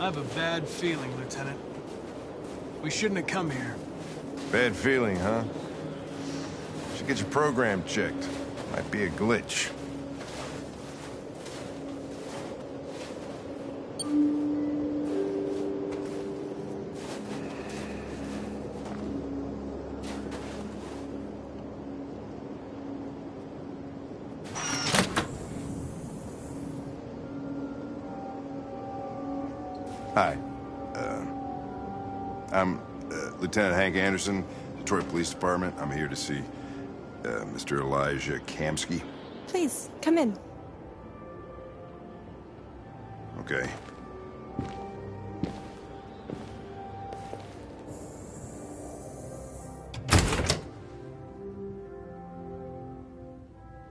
have a bad feeling, Lieutenant. We shouldn't have come here. Bad feeling, huh? Should get your program checked. Might be a glitch. Hi. I'm Lieutenant Hank Anderson, Detroit Police Department. I'm here to see Mr. Elijah Kamsky. Please, come in. Okay.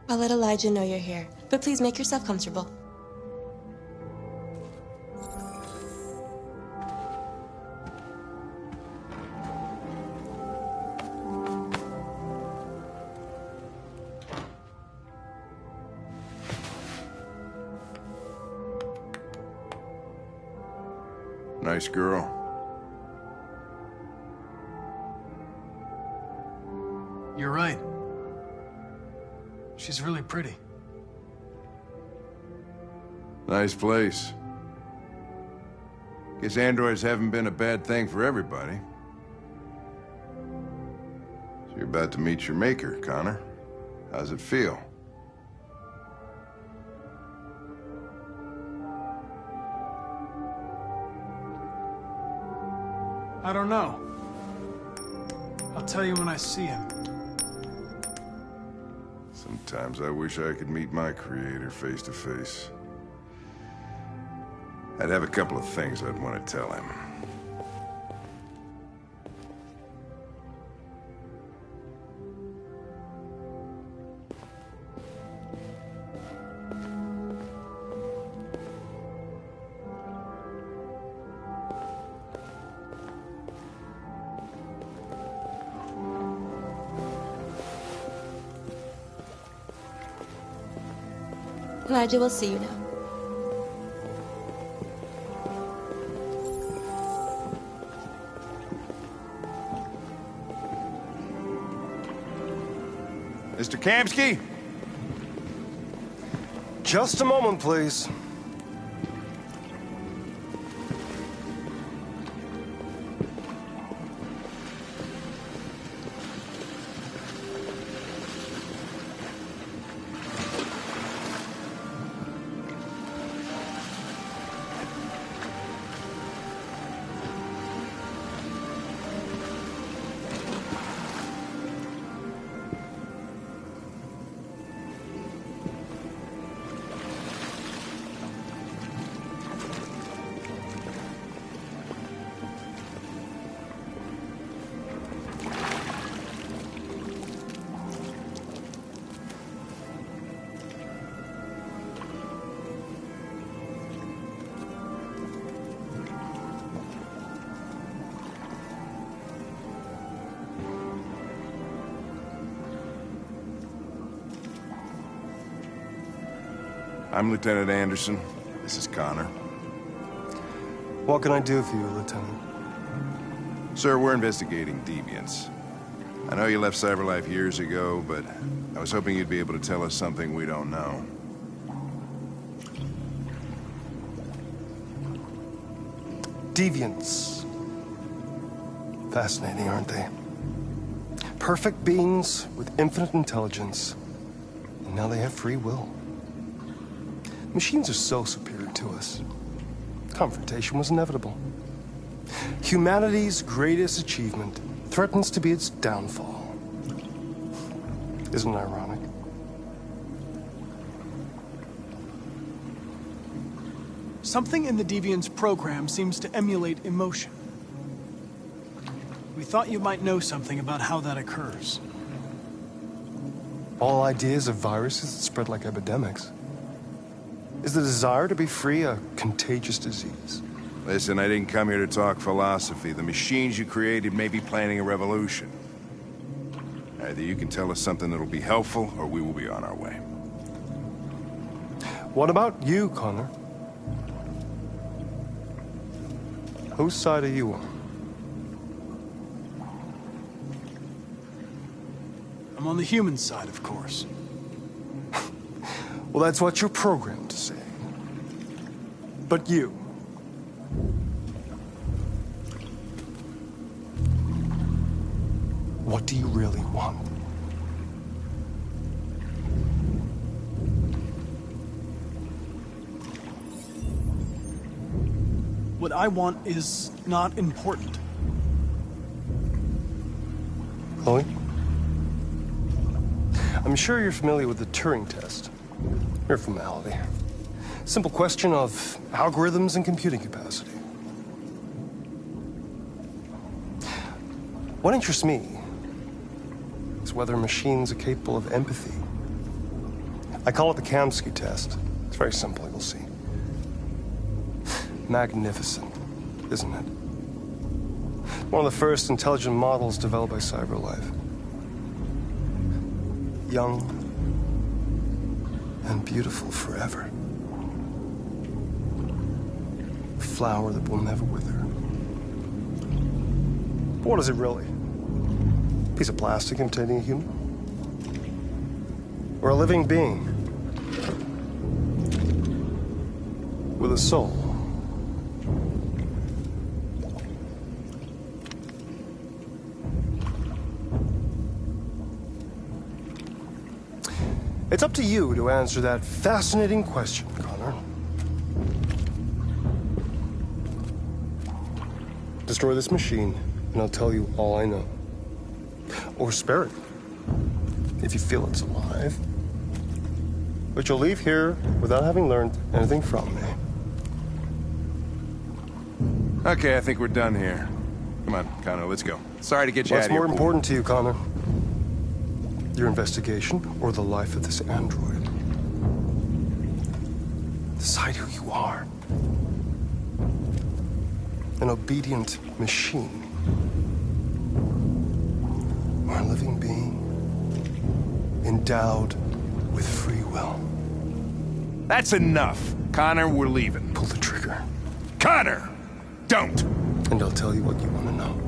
I'll let Elijah know you're here, but please make yourself comfortable. Nice girl. You're right. She's really pretty. Nice place. Guess androids haven't been a bad thing for everybody. So you're about to meet your maker, Connor. How's it feel? I don't know. I'll tell you when I see him. Sometimes I wish I could meet my creator face to face. I'd have a couple of things I'd want to tell him. Elijah will see you now. Mr. Kamsky? Just a moment, please. I'm Lieutenant Anderson. This is Connor. What can I do for you, Lieutenant? Sir, we're investigating deviants. I know you left CyberLife years ago, but I was hoping you'd be able to tell us something we don't know. Deviants. Fascinating, aren't they? Perfect beings with infinite intelligence. And now they have free will. Machines are so superior to us. Confrontation was inevitable. Humanity's greatest achievement threatens to be its downfall. Isn't it ironic? Something in the Deviant's program seems to emulate emotion. We thought you might know something about how that occurs. All ideas of viruses that spread like epidemics. Is the desire to be free a contagious disease? Listen, I didn't come here to talk philosophy. The machines you created may be planning a revolution. Either you can tell us something that'll be helpful, or we will be on our way. What about you, Connor? Whose side are you on? I'm on the human side, of course. Well, that's what you're programmed to say. But you... what do you really want? What I want is not important. Chloe? I'm sure you're familiar with the Turing test. Mere formality. Simple question of algorithms and computing capacity. What interests me is whether machines are capable of empathy. I call it the Kamsky test. It's very simple, you'll see. Magnificent, isn't it? One of the first intelligent models developed by CyberLife. Young and beautiful forever. A flower that will never wither. But what is it really? A piece of plastic imitating a human? Or a living being? With a soul? It's up to you to answer that fascinating question, Connor. Destroy this machine, and I'll tell you all I know. Or spare it, if you feel it's alive. But you'll leave here without having learned anything from me. Okay, I think we're done here. Come on, Connor, let's go. Sorry to get you out What's of here. more important to you, Connor? Your investigation or the life of this android? Decide who you are. An obedient machine. Or a living being endowed with free will. That's enough. Connor, we're leaving. Pull the trigger. Connor! Don't! And I'll tell you what you want to know.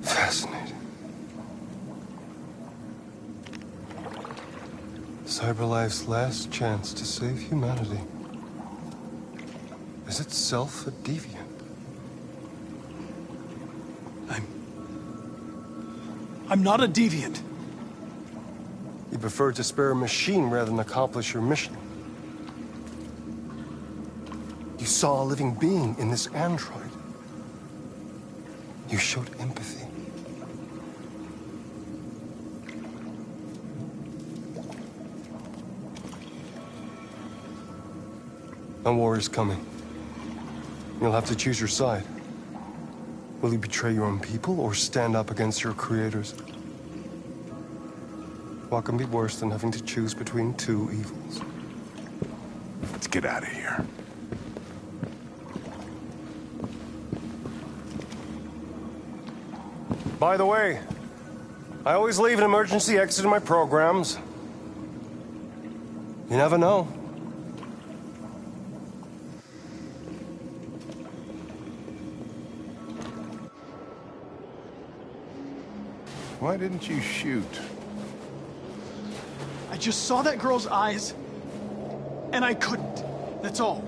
Fascinating. CyberLife's last chance to save humanity is itself a deviant. I'm not a deviant. You prefer to spare a machine rather than accomplish your mission. You saw a living being in this android. You showed empathy. A war is coming. You'll have to choose your side. Will you betray your own people or stand up against your creators? What can be worse than having to choose between two evils? Let's get out of here. By the way, I always leave an emergency exit in my programs. You never know. Why didn't you shoot? I just saw that girl's eyes, and I couldn't. That's all.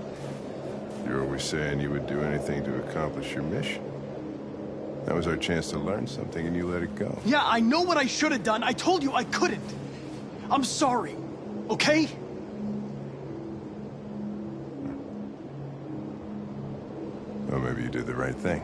You're always saying you would do anything to accomplish your mission. That was our chance to learn something, and you let it go. Yeah, I know what I should have done. I told you I couldn't. I'm sorry, okay? Well, maybe you did the right thing.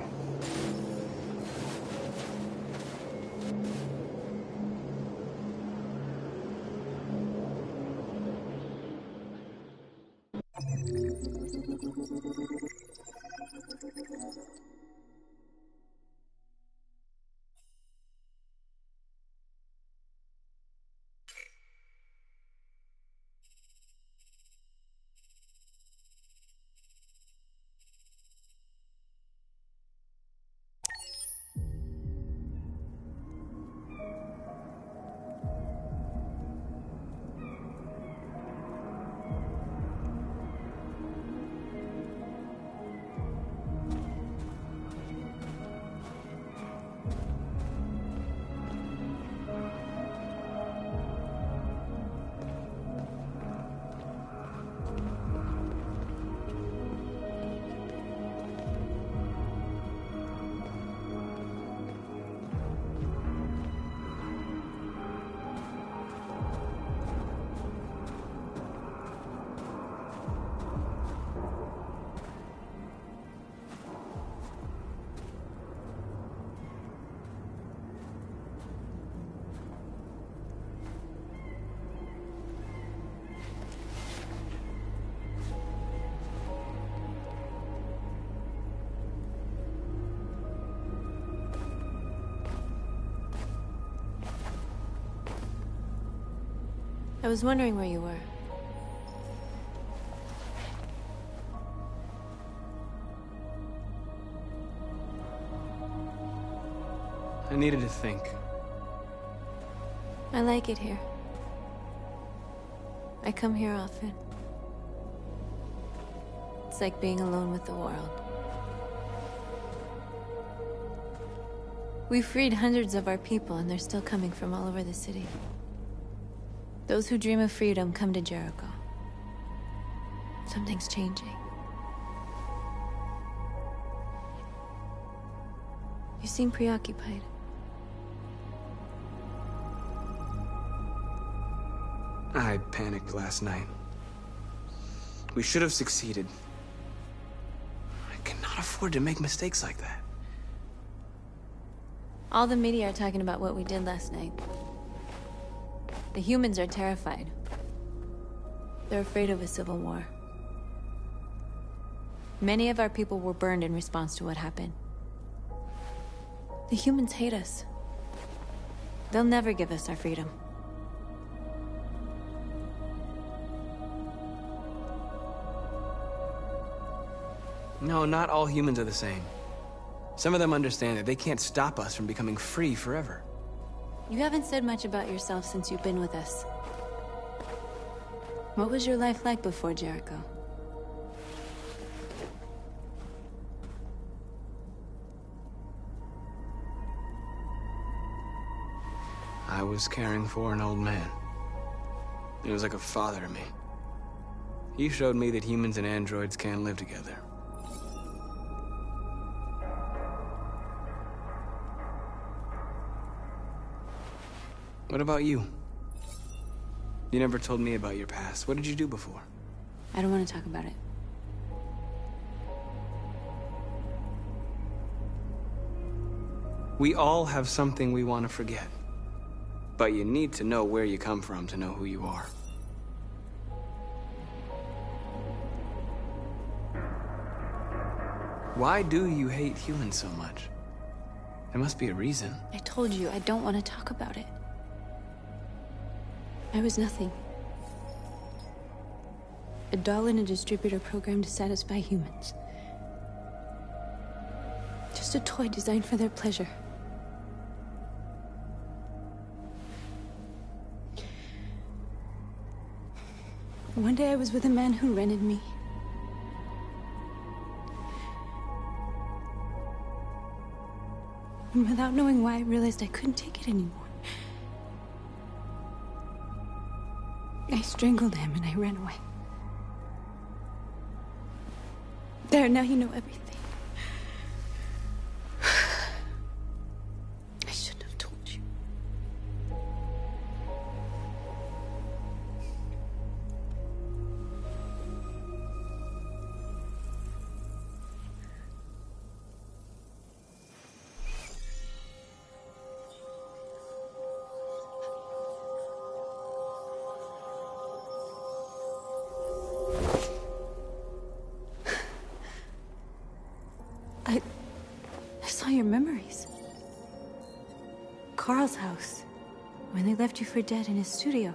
I was wondering where you were. I needed to think. I like it here. I come here often. It's like being alone with the world. We freed hundreds of our people, and they're still coming from all over the city. Those who dream of freedom come to Jericho. Something's changing. You seem preoccupied. I panicked last night. We should have succeeded. I cannot afford to make mistakes like that. All the media are talking about what we did last night. The humans are terrified. They're afraid of a civil war. Many of our people were burned in response to what happened. The humans hate us. They'll never give us our freedom. No, not all humans are the same. Some of them understand that they can't stop us from becoming free forever. You haven't said much about yourself since you've been with us. What was your life like before Jericho? I was caring for an old man. He was like a father to me. He showed me that humans and androids can live together. What about you? You never told me about your past. What did you do before? I don't want to talk about it. We all have something we want to forget. But you need to know where you come from to know who you are. Why do you hate humans so much? There must be a reason. I told you, I don't want to talk about it. I was nothing. A doll in a distributor program to satisfy humans. Just a toy designed for their pleasure. One day I was with a man who rented me. And without knowing why, I realized I couldn't take it anymore. I strangled him and I ran away. There, now you know everything. I shouldn't have told you. I saw your memories. Carl's house, when they left you for dead in his studio.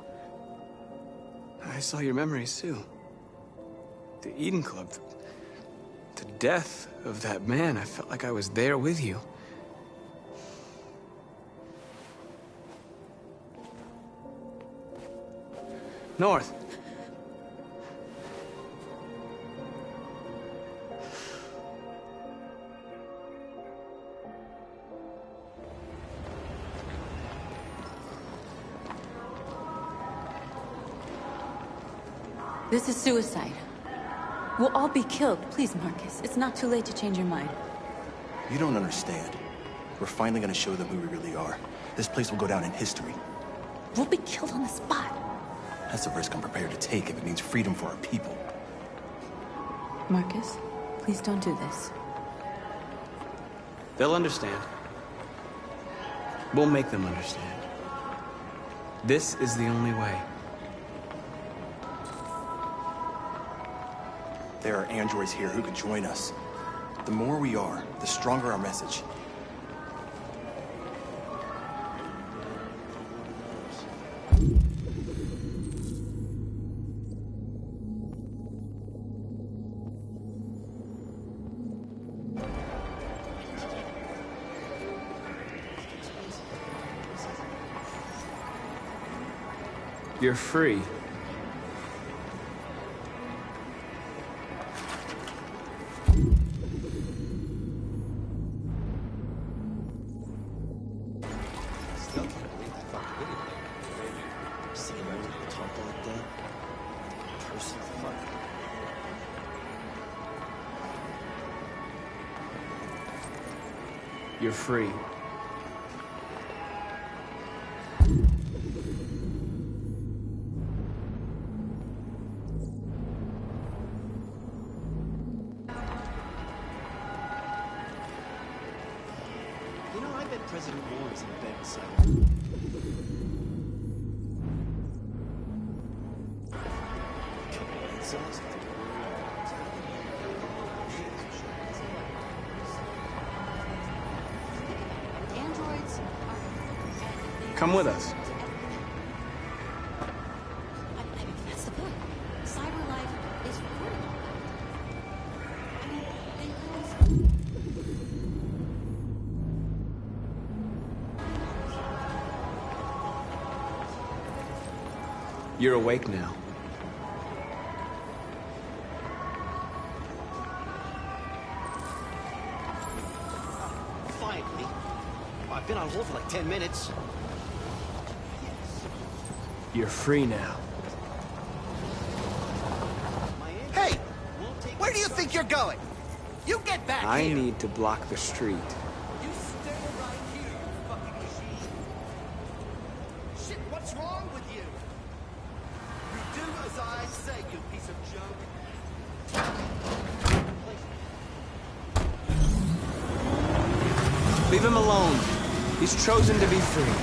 I saw your memories too. The Eden Club. The death of that man. I felt like I was there with you. North. This is suicide. We'll all be killed. Please, Marcus. It's not too late to change your mind. You don't understand. We're finally gonna show them who we really are. This place will go down in history. We'll be killed on the spot. That's the risk I'm prepared to take if it means freedom for our people. Marcus, please don't do this. They'll understand. We'll make them understand. This is the only way. There are androids here who could join us. The more we are, the stronger our message. You're free. Still can't believe I fucked with you. See him only talk like that? Person fuck. You're free. You know, I bet President Warren's in bed with some. Androids are... Come with us. I mean, that's the point. Cyber life is recording all that. I mean, they realize... You're awake now. Finally. I've been on hold for like 10 minutes. You're free now. Hey! Where do you think you're going? You get back I here! need to block the street. You stay right here, you fucking machine! Shit, what's wrong with you? You do as I say, you piece of junk. Leave him alone. He's chosen to be free.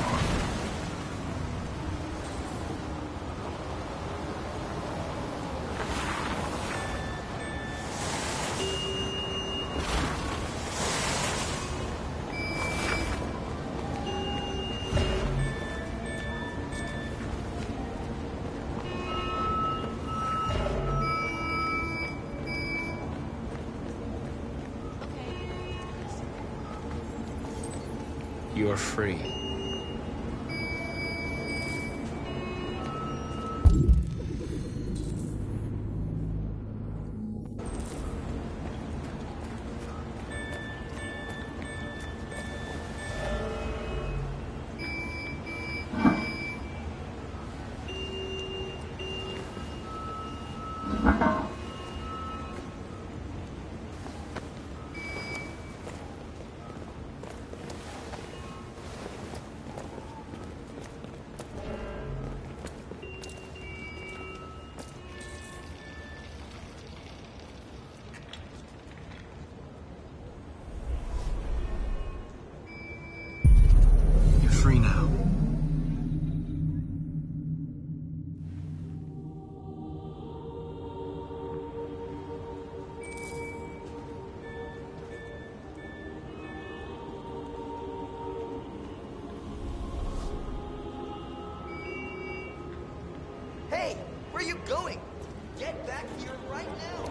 You're free. You're free now. Hey, where are you going? Get back here right now!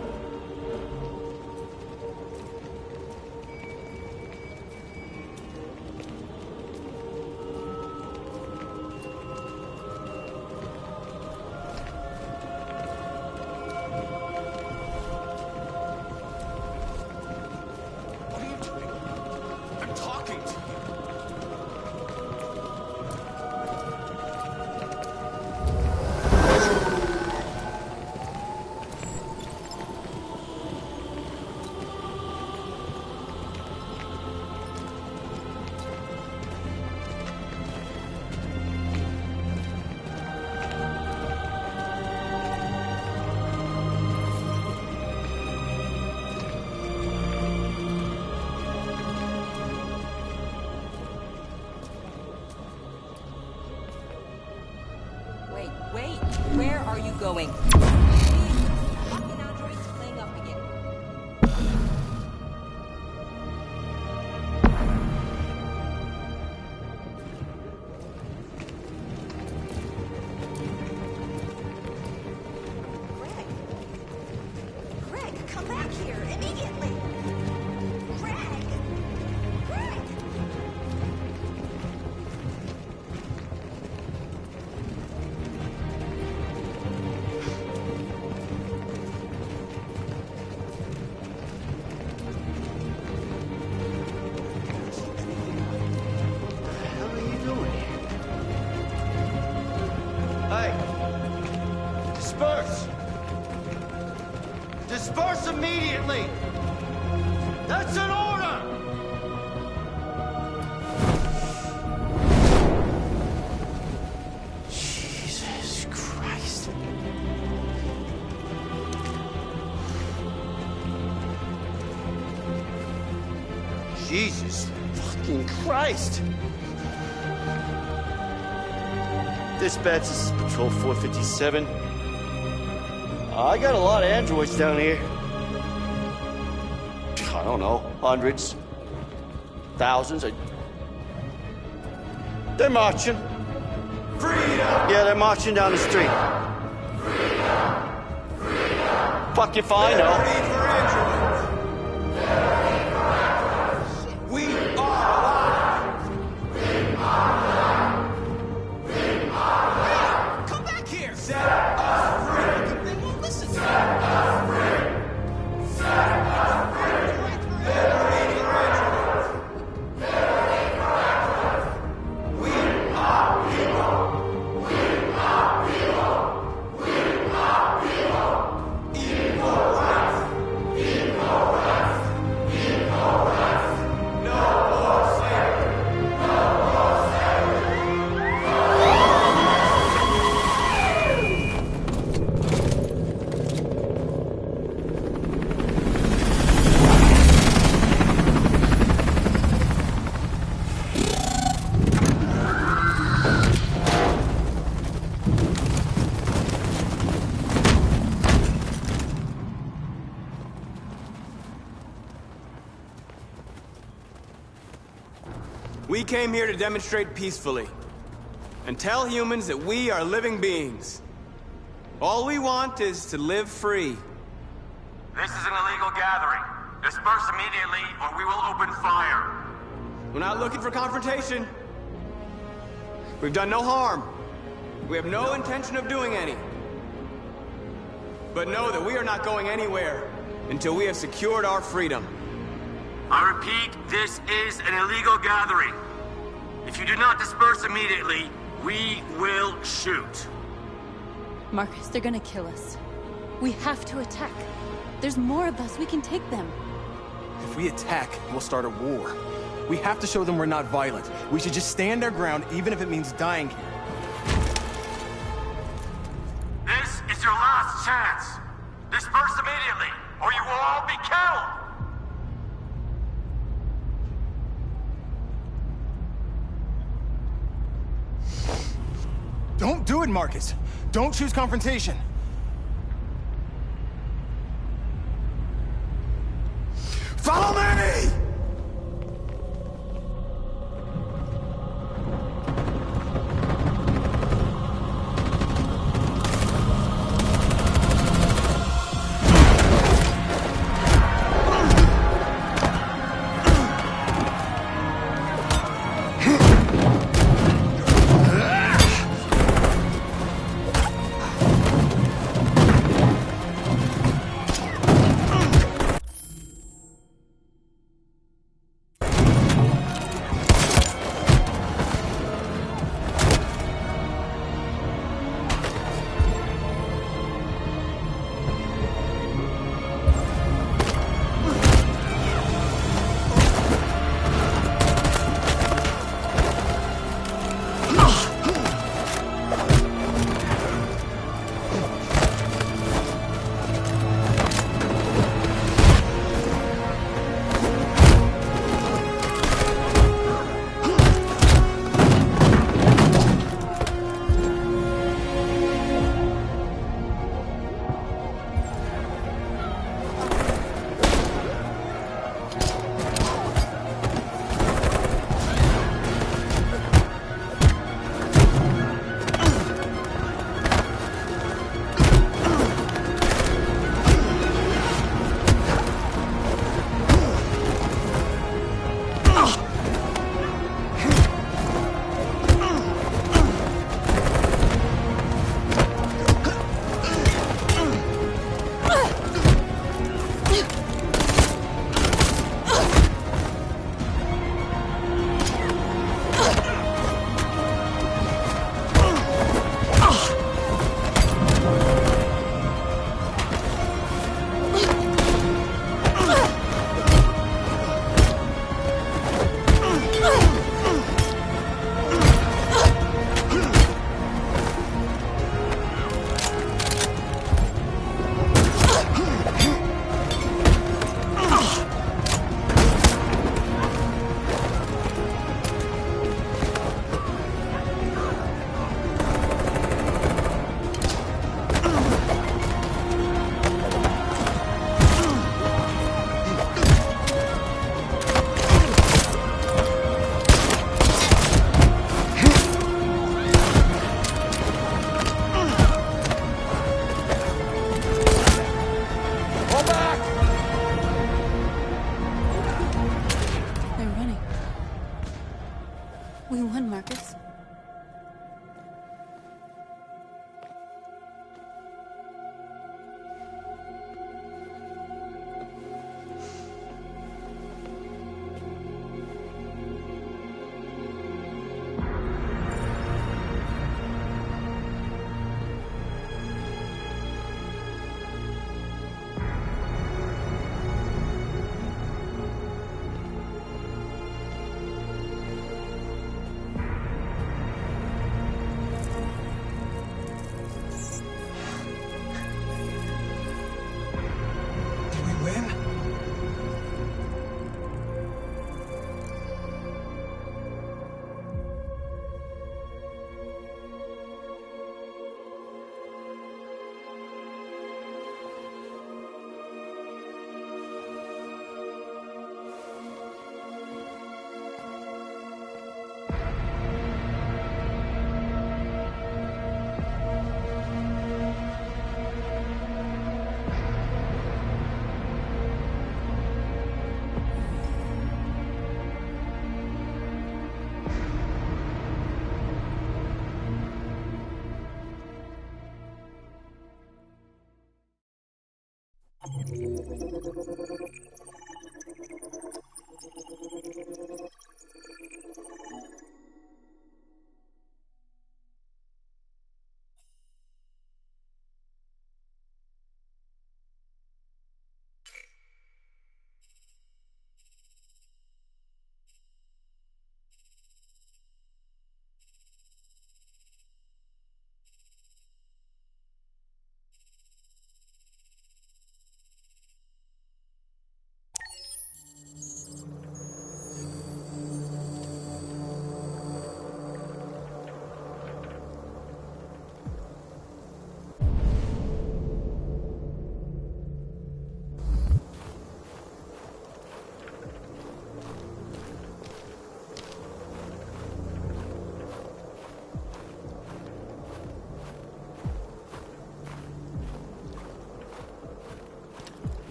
What are you doing? I'm talking to you. Wait, where are you going? Fucking androids playing up again. Greg, come back here immediately! Greg! Greg! Disperse immediately! That's an order! Jesus Christ. Jesus fucking Christ! Dispatch, this is Patrol 457. I got a lot of androids down here. I don't know, hundreds, thousands. They're marching. Freedom! Yeah, they're marching down the street. Freedom! Freedom! Fuck if I know. We are alive! Come back here! Set us free! They won't listen to We came here to demonstrate peacefully and tell humans that we are living beings. All we want is to live free. This is an illegal gathering. Disperse immediately or we will open fire. We're not looking for confrontation. We've done no harm. We have no intention of doing any. But know that we are not going anywhere until we have secured our freedom. I repeat, this is an illegal gathering. If you do not disperse immediately, we will shoot. Marcus, they're gonna kill us. We have to attack. There's more of us. We can take them. If we attack, we'll start a war. We have to show them we're not violent. We should just stand our ground, even if it means dying here. This is your last chance. Disperse immediately, or you will all be killed. Don't do it, Marcus. Don't choose confrontation. Follow me!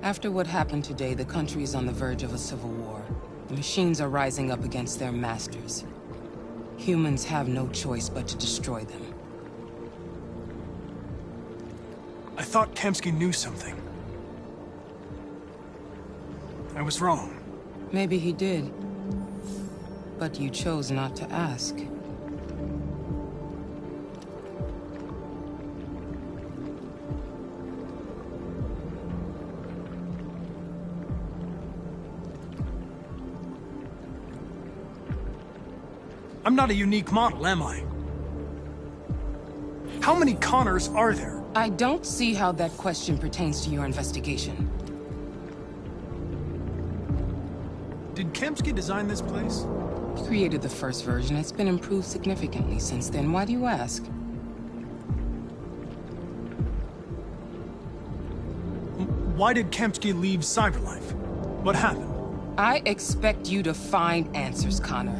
After what happened today, the country is on the verge of a civil war. The machines are rising up against their masters. Humans have no choice but to destroy them. I thought Kamsky knew something. I was wrong. Maybe he did. But you chose not to ask. I'm not a unique model, am I? How many Connors are there? I don't see how that question pertains to your investigation. Did Kamsky design this place? He created the first version. It's been improved significantly since then. Why do you ask? Why did Kamsky leave Cyberlife? What happened? I expect you to find answers, Connor.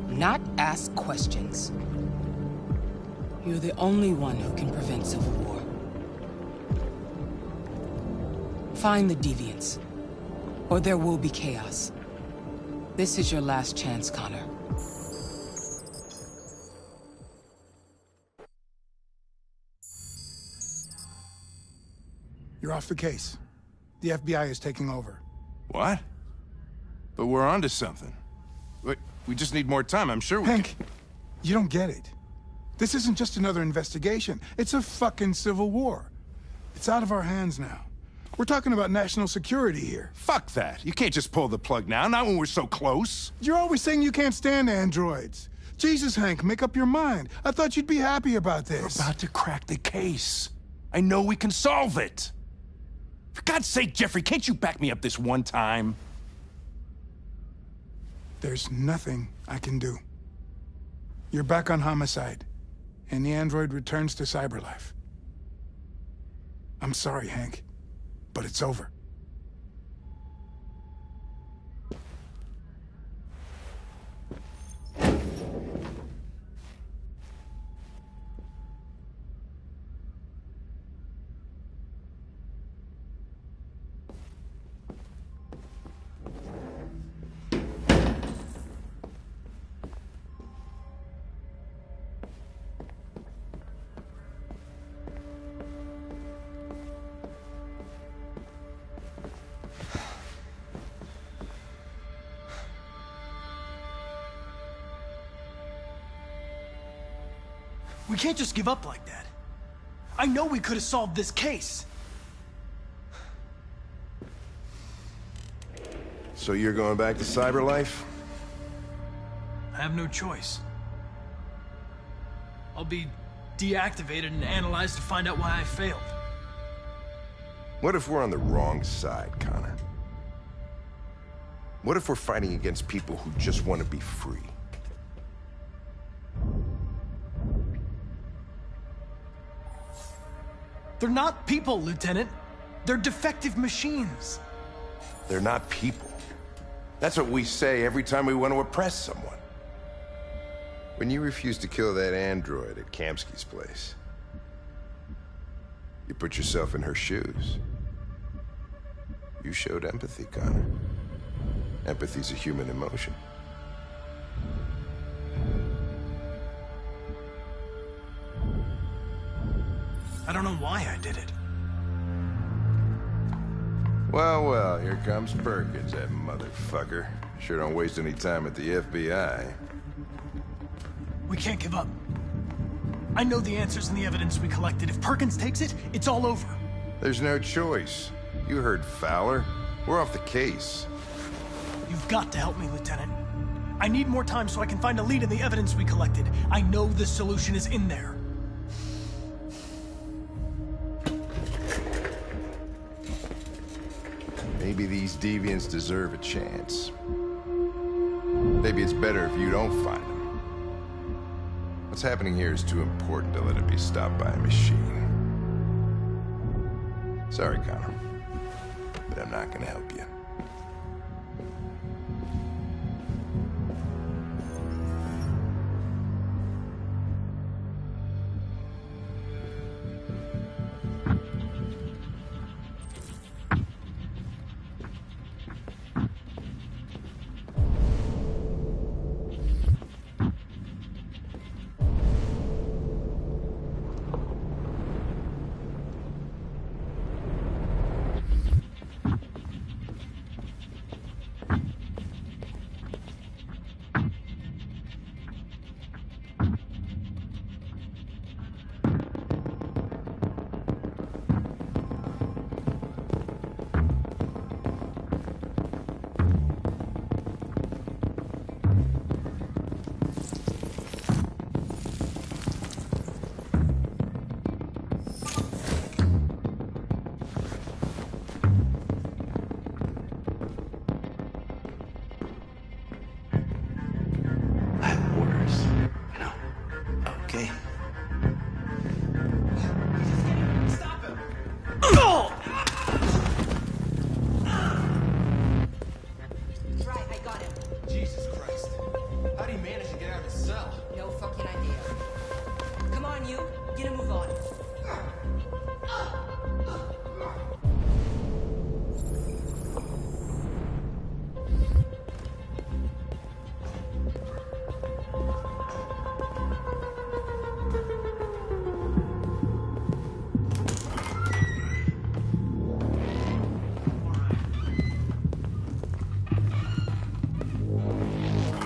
Not ask questions. You're the only one who can prevent civil war. Find the deviants, or there will be chaos. This is your last chance, Connor. You're off the case. The FBI is taking over. What? But we're onto something. We just need more time, I'm sure we Hank, you don't get it. This isn't just another investigation. It's a fucking civil war. It's out of our hands now. We're talking about national security here. Fuck that. You can't just pull the plug now, not when we're so close. You're always saying you can't stand androids. Jesus, Hank, make up your mind. I thought you'd be happy about this. We're about to crack the case. I know we can solve it. For God's sake, Jeffrey, can't you back me up this one time? There's nothing I can do. You're back on homicide, and the android returns to Cyberlife. I'm sorry, Hank, but it's over. We can't just give up like that. I know we could have solved this case. So you're going back to Cyberlife? I have no choice. I'll be deactivated and analyzed to find out why I failed. What if we're on the wrong side, Connor? What if we're fighting against people who just want to be free? They're not people, Lieutenant. They're defective machines. They're not people. That's what we say every time we want to oppress someone. When you refused to kill that android at Kamsky's place, you put yourself in her shoes. You showed empathy, Connor. Empathy's a human emotion. I don't know why I did it. Well, well, here comes Perkins, that motherfucker. Sure don't waste any time at the FBI. We can't give up. I know the answers and the evidence we collected. If Perkins takes it, it's all over. There's no choice. You heard Fowler. We're off the case. You've got to help me, Lieutenant. I need more time so I can find a lead in the evidence we collected. I know the solution is in there. Maybe these deviants deserve a chance. Maybe it's better if you don't find them. What's happening here is too important to let it be stopped by a machine. Sorry, Connor, but I'm not gonna help you.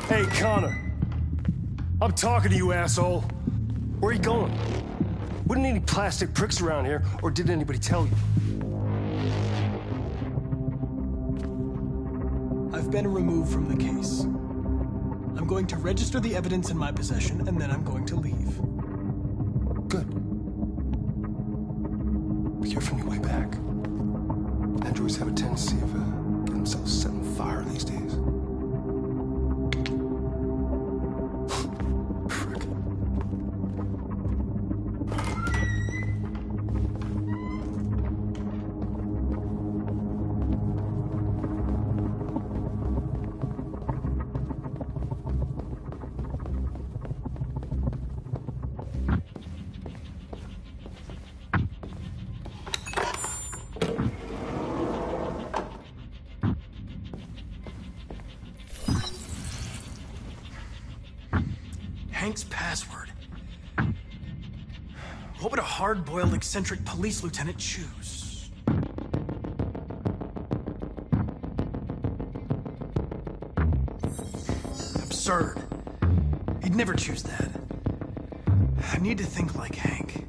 Hey, Connor. I'm talking to you, asshole. Where are you going? Wouldn't need any plastic pricks around here, or did anybody tell you? I've been removed from the case. I'm going to register the evidence in my possession, and then I'm going to leave. Good. Be careful on your way back. Androids have a tendency of getting themselves set on fire these days. Hank's password. What would a hard-boiled, eccentric police lieutenant choose? Absurd. He'd never choose that. I need to think like Hank.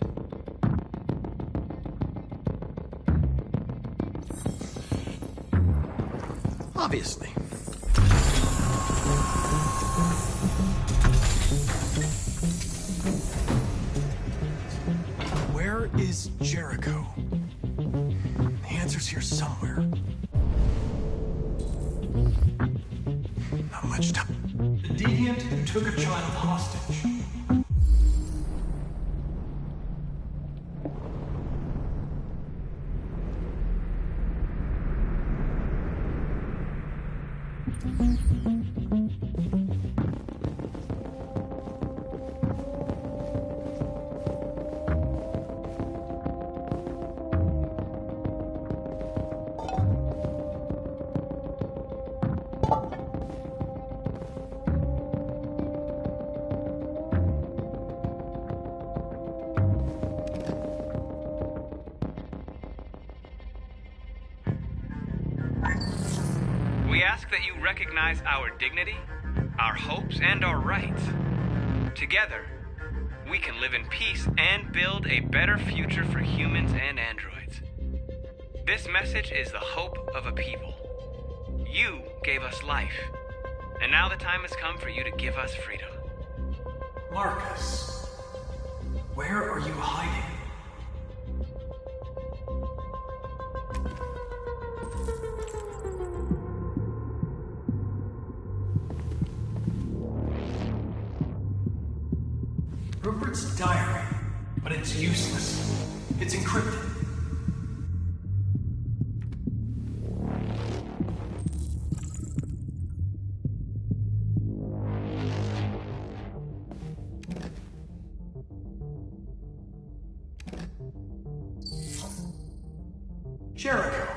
Obviously. Where is Jericho? The answer's here somewhere. Not much time. The deviant who took a child hostage. ask that you recognize our dignity, our hopes, and our rights. Together, we can live in peace and build a better future for humans and androids. This message is the hope of a people. You gave us life, and now the time has come for you to give us freedom. Marcus, where are you hiding? Rupert's diary, but it's useless. It's encrypted. Jericho.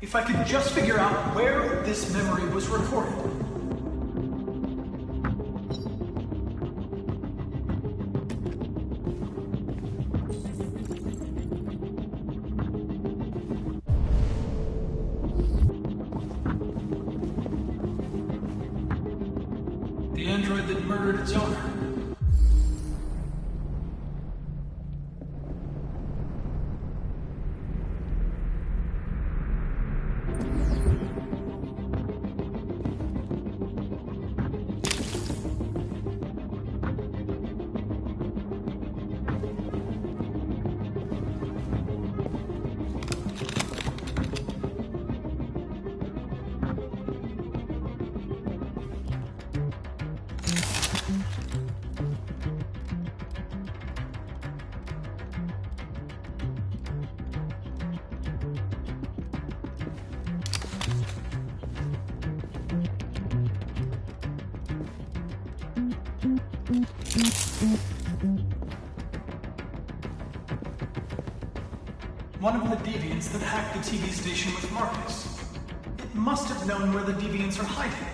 If I could just figure out where this memory was recorded. The android that murdered its owner. One of the deviants that hacked the TV station with Marcus. It must have known where the deviants are hiding.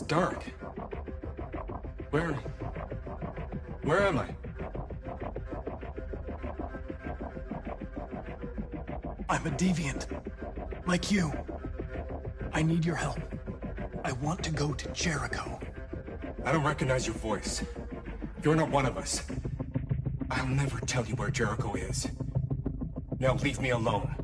Dark. Where am I? I'm a deviant. Like you. I need your help. I want to go to Jericho. I don't recognize your voice. You're not one of us. I'll never tell you where Jericho is. Now leave me alone.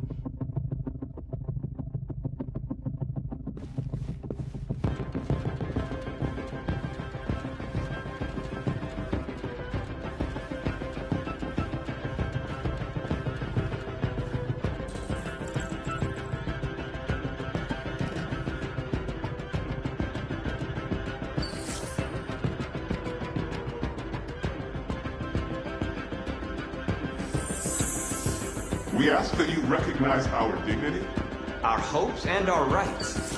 We ask that you recognize our dignity, our hopes, and our rights.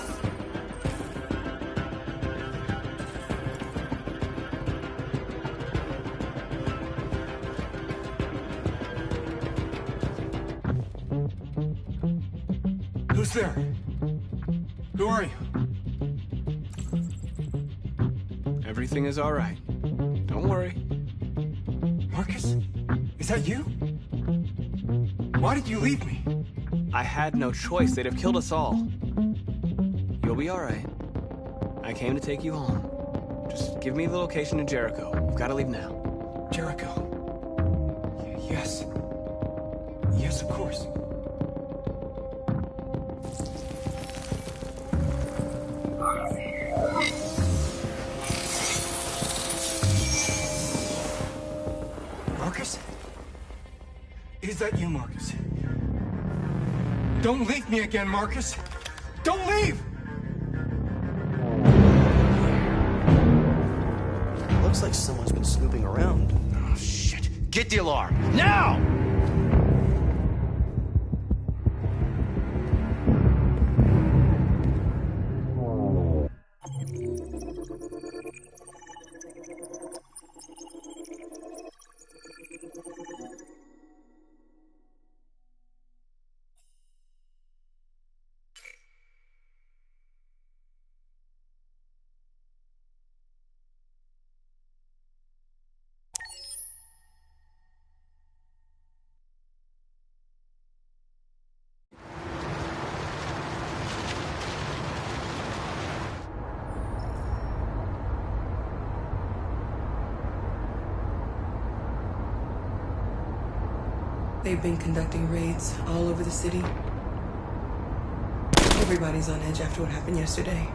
Who's there? Who are you? Everything is all right. Don't worry. Marcus? Is that you? Why did you leave me? I had no choice. They'd have killed us all. You'll be all right. I came to take you home. Just give me the location to Jericho. We've got to leave now. Jericho? Yes. Yes, of course. Is that you, Marcus? Don't leave me again, Marcus! Don't leave! Looks like someone's been snooping around. Oh, shit. Get the alarm. Now! They've been conducting raids all over the city. Everybody's on edge after what happened yesterday.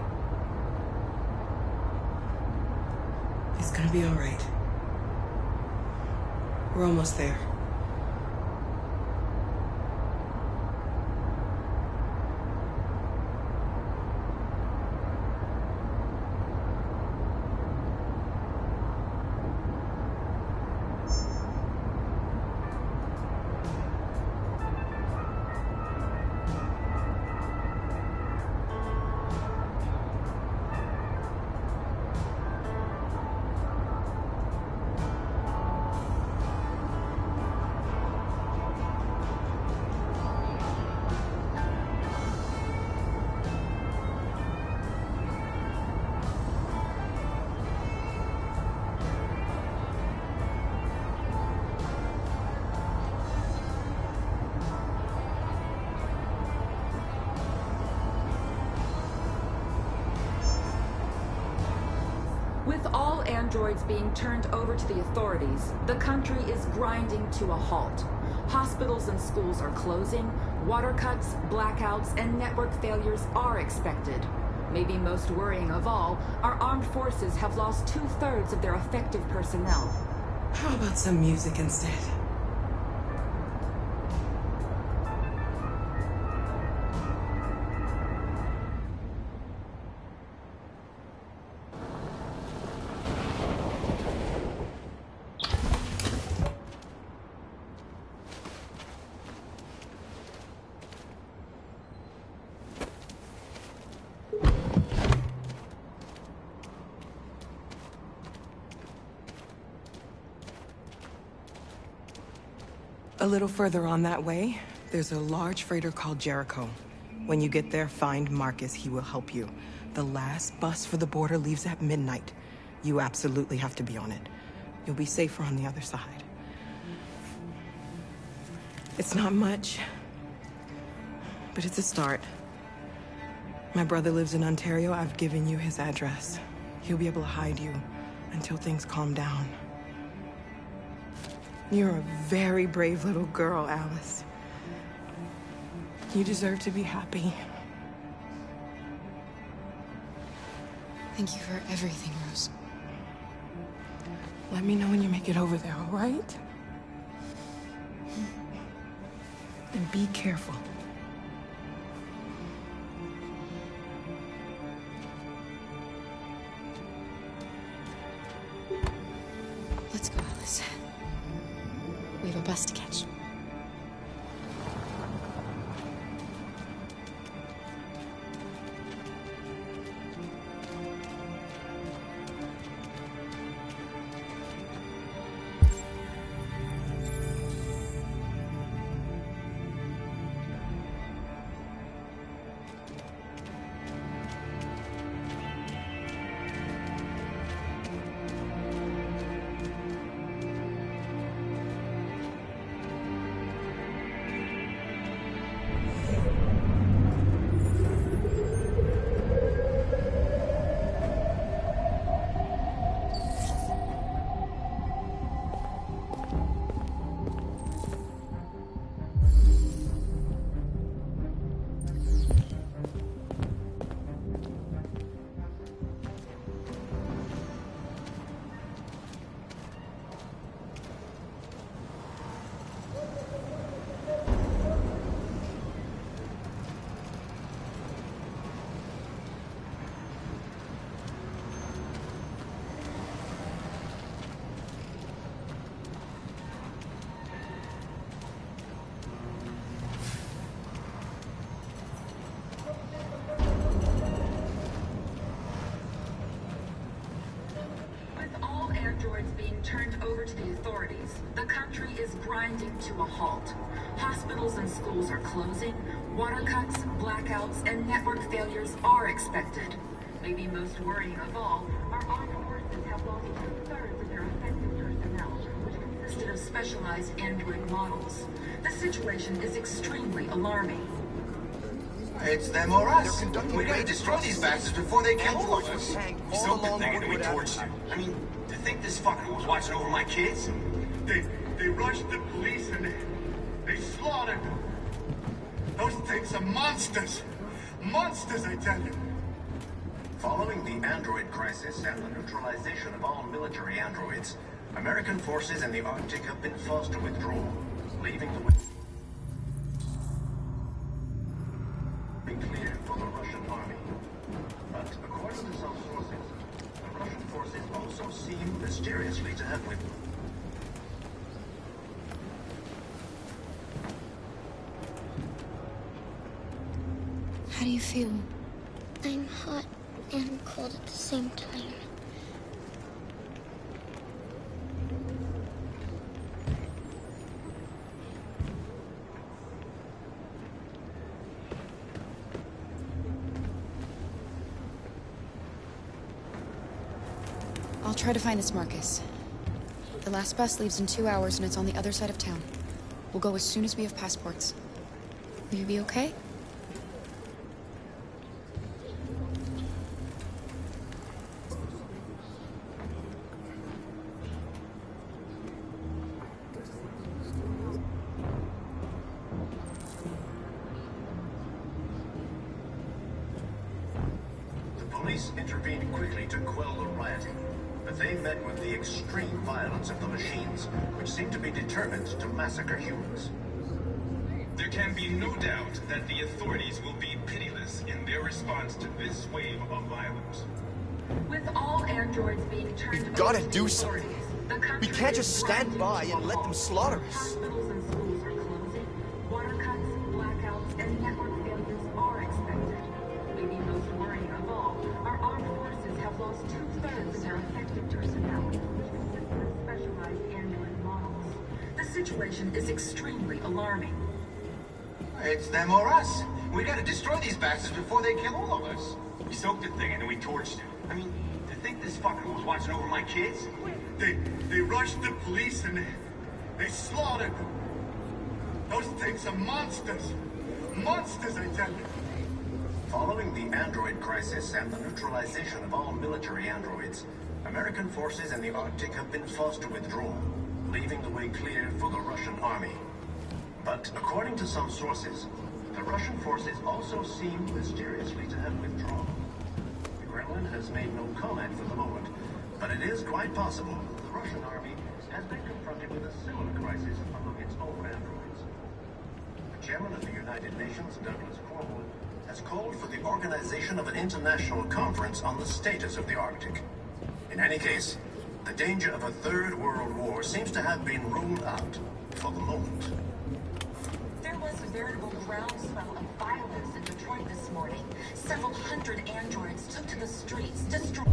It's gonna be all right. We're almost there. With all androids being turned over to the authorities, the country is grinding to a halt. Hospitals and schools are closing, water cuts, blackouts, and network failures are expected. Maybe most worrying of all, our armed forces have lost 2/3 of their effective personnel. How about some music instead? A little further on that way, there's a large freighter called Jericho. When you get there, find Marcus. He will help you. The last bus for the border leaves at midnight. You absolutely have to be on it. You'll be safer on the other side. It's not much, but it's a start. My brother lives in Ontario. I've given you his address. He'll be able to hide you until things calm down. You're a very brave little girl, Alice. You deserve to be happy. Thank you for everything, Rose. Let me know when you make it over there, all right? And be careful. Let's go, Alice. We have a bus to catch. turned over to the authorities, the country is grinding to a halt. Hospitals and schools are closing, water cuts, blackouts, and network failures are expected. Maybe most worrying of all, our armed forces have lost 2/3 of their effective personnel, which consisted of specialized android models. The situation is extremely alarming. It's them or us. We gotta destroy these bastards before they kill all of us. We soaked the thing and we torched it. I mean, to think this fucker was watching over my kids? They rushed the police and they slaughtered them. Those things are monsters. Monsters, I tell you. Following the android crisis and the neutralization of all military androids, American forces in the Arctic have been forced to withdraw, leaving the way clear for the Russian army. But according to some sources, the Russian forces also seem mysteriously to have withdrawn. How do you feel? I'm hot and cold at the same time. I'll try to find this Marcus. The last bus leaves in 2 hours and it's on the other side of town. We'll go as soon as we have passports. Will you be okay? Police intervened quickly to quell the rioting, but they met with the extreme violence of the machines, which seemed to be determined to massacre humans. There can be no doubt that the authorities will be pitiless in their response to this wave of violence. With all androids being turned over Gotta to do the something. authorities, the We country can't is just stand grinding by to a and let them halt. slaughter us. Hospitals and schools are closing, water cuts, blackouts, and network failures are expected. Maybe most worrying of all, our armed forces have lost 2/3 of their effective personnel, which consisted of specialized android models. The situation is extremely alarming. It's them or us. We gotta destroy these bastards before they kill all of us. We soaked the thing and then we torched it. I mean, to think this fucker was watching over my kids? They rushed the police and they slaughtered them. Those things are monsters. Monsters, I tell you. Following the android crisis and the neutralization of all military androids, American forces in the Arctic have been forced to withdraw, leaving the way clear for the Russian army. But according to some sources, the Russian forces also seem mysteriously to have withdrawn. The Kremlin has made no comment for the moment, but it is quite possible the Russian army has been confronted with a similar crisis among its own androids. The chairman of the United Nations, Douglas Cromwell, has called for the organization of an international conference on the status of the Arctic. In any case, the danger of a third world war seems to have been ruled out for the moment. There was a veritable groundswell of violence in Detroit this morning. Several hundred androids took to the streets, destroying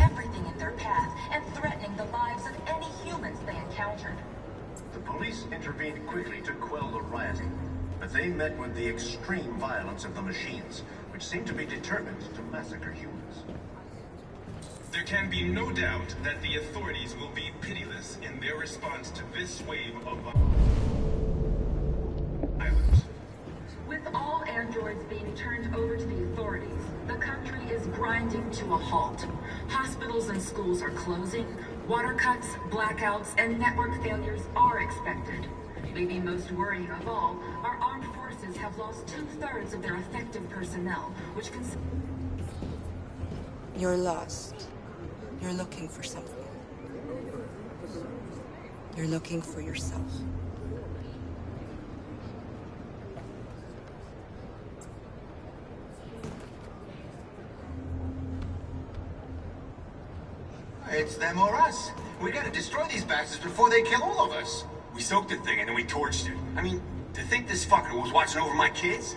everything in their path and threatening the lives of any humans they encountered. The police intervened quickly to quell the rioting, but they met with the extreme violence of the machines, which seemed to be determined to massacre humans. There can be no doubt that the authorities will be pitiless in their response to this wave of violence. With all androids being turned over to the authorities, the country is grinding to a halt. Hospitals and schools are closing, water cuts, blackouts, and network failures are expected. Maybe most worrying of all, our armed forces have lost 2/3 of their effective personnel, which You're lost. You're looking for something. You're looking for yourself. It's them or us. We gotta destroy these bastards before they kill all of us. We soaked the thing and then we torched it. I mean, to think this fucker was watching over my kids?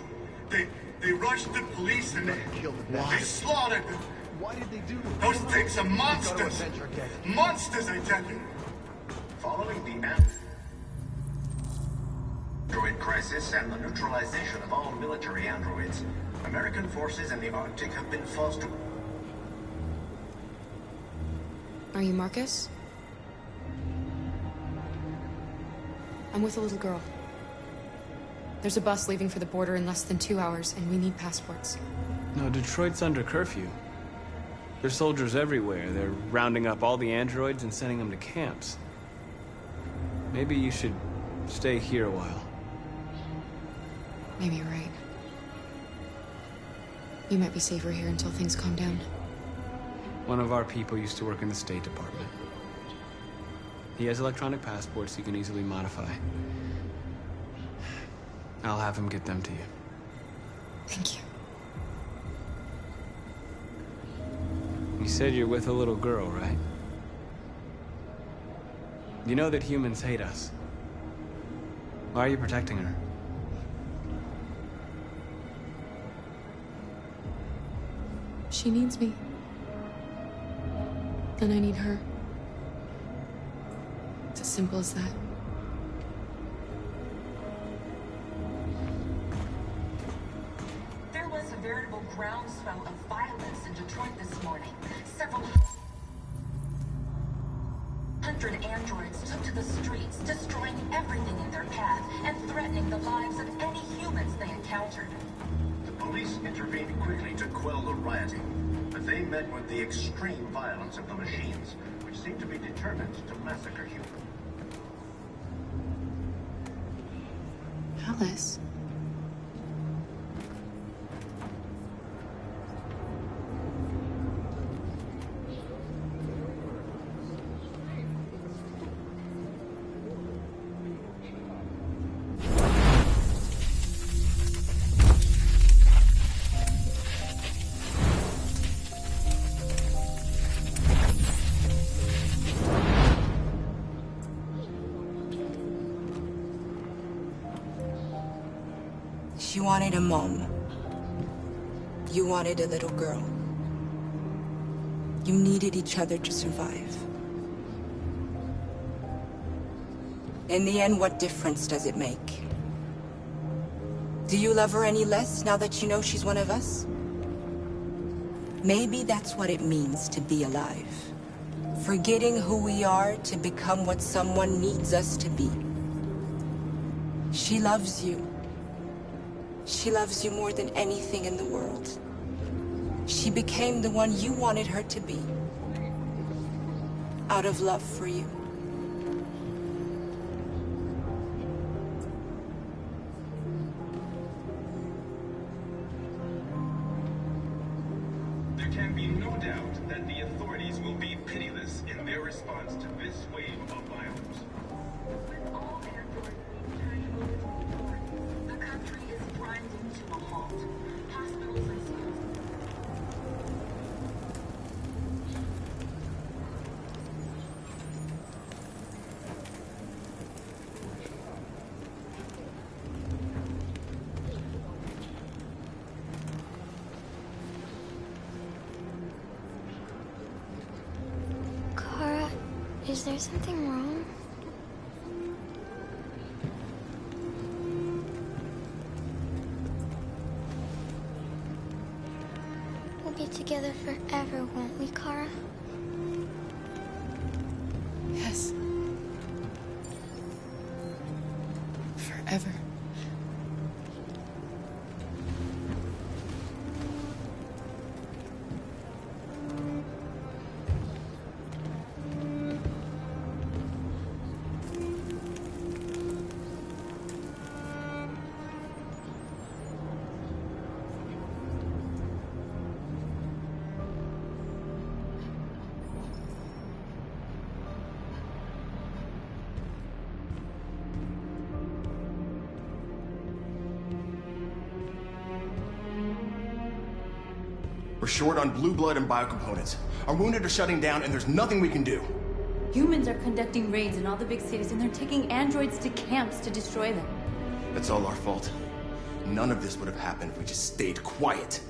They rushed the police and they slaughtered them. Why did they do this? Those things are monsters. Monsters, I tell you. Following the android crisis and the neutralization of all military androids, American forces in the Arctic have been forced to... Are you Marcus? I'm with a little girl. There's a bus leaving for the border in less than 2 hours, and we need passports. No, Detroit's under curfew. There's soldiers everywhere. They're rounding up all the androids and sending them to camps. Maybe you should stay here a while. Maybe you're right. You might be safer here until things calm down. One of our people used to work in the State Department. He has electronic passports he can easily modify. I'll have him get them to you. Thank you. You said you're with a little girl, right? You know that humans hate us. Why are you protecting her? She needs me. And I need her. It's as simple as that. There was a veritable groundswell of violence in Detroit this morning. Several hundred androids took to the streets, destroying everything in their path and threatening the lives of any humans they encountered. The police intervened quickly to quell the rioting, but they met with the extreme violence of the machines, which seemed to be determined to massacre humans. Alice. She wanted a mom. You wanted a little girl. You needed each other to survive. In the end, what difference does it make? Do you love her any less now that you know she's one of us? Maybe that's what it means to be alive. Forgetting who we are to become what someone needs us to be. She loves you. She loves you more than anything in the world. She became the one you wanted her to be. Out of love for you. There can be no doubt that the authorities will be pitiless in their response to this wave of violence. With all androids being turned over to the authorities, the country is grinding to a halt. Hospitals and schools. Kara, is there something wrong? We'll be together forever, won't we, Kara? Yes. Forever. We're short on blue blood and biocomponents. Our wounded are shutting down, and there's nothing we can do. Humans are conducting raids in all the big cities, and they're taking androids to camps to destroy them. That's all our fault. None of this would have happened if we just stayed quiet.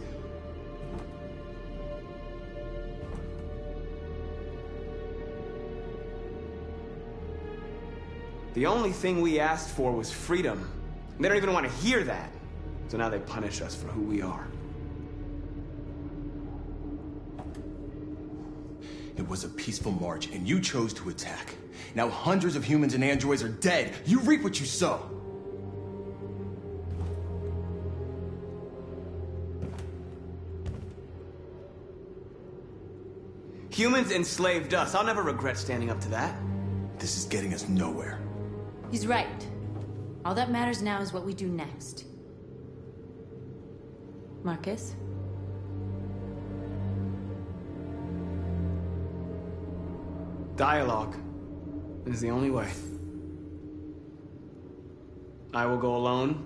The only thing we asked for was freedom. They don't even want to hear that. So now they punish us for who we are. It was a peaceful march, and you chose to attack. Now hundreds of humans and androids are dead. You reap what you sow. Humans enslaved us. I'll never regret standing up to that. This is getting us nowhere. He's right. All that matters now is what we do next. Marcus? Dialogue is the only way. I will go alone.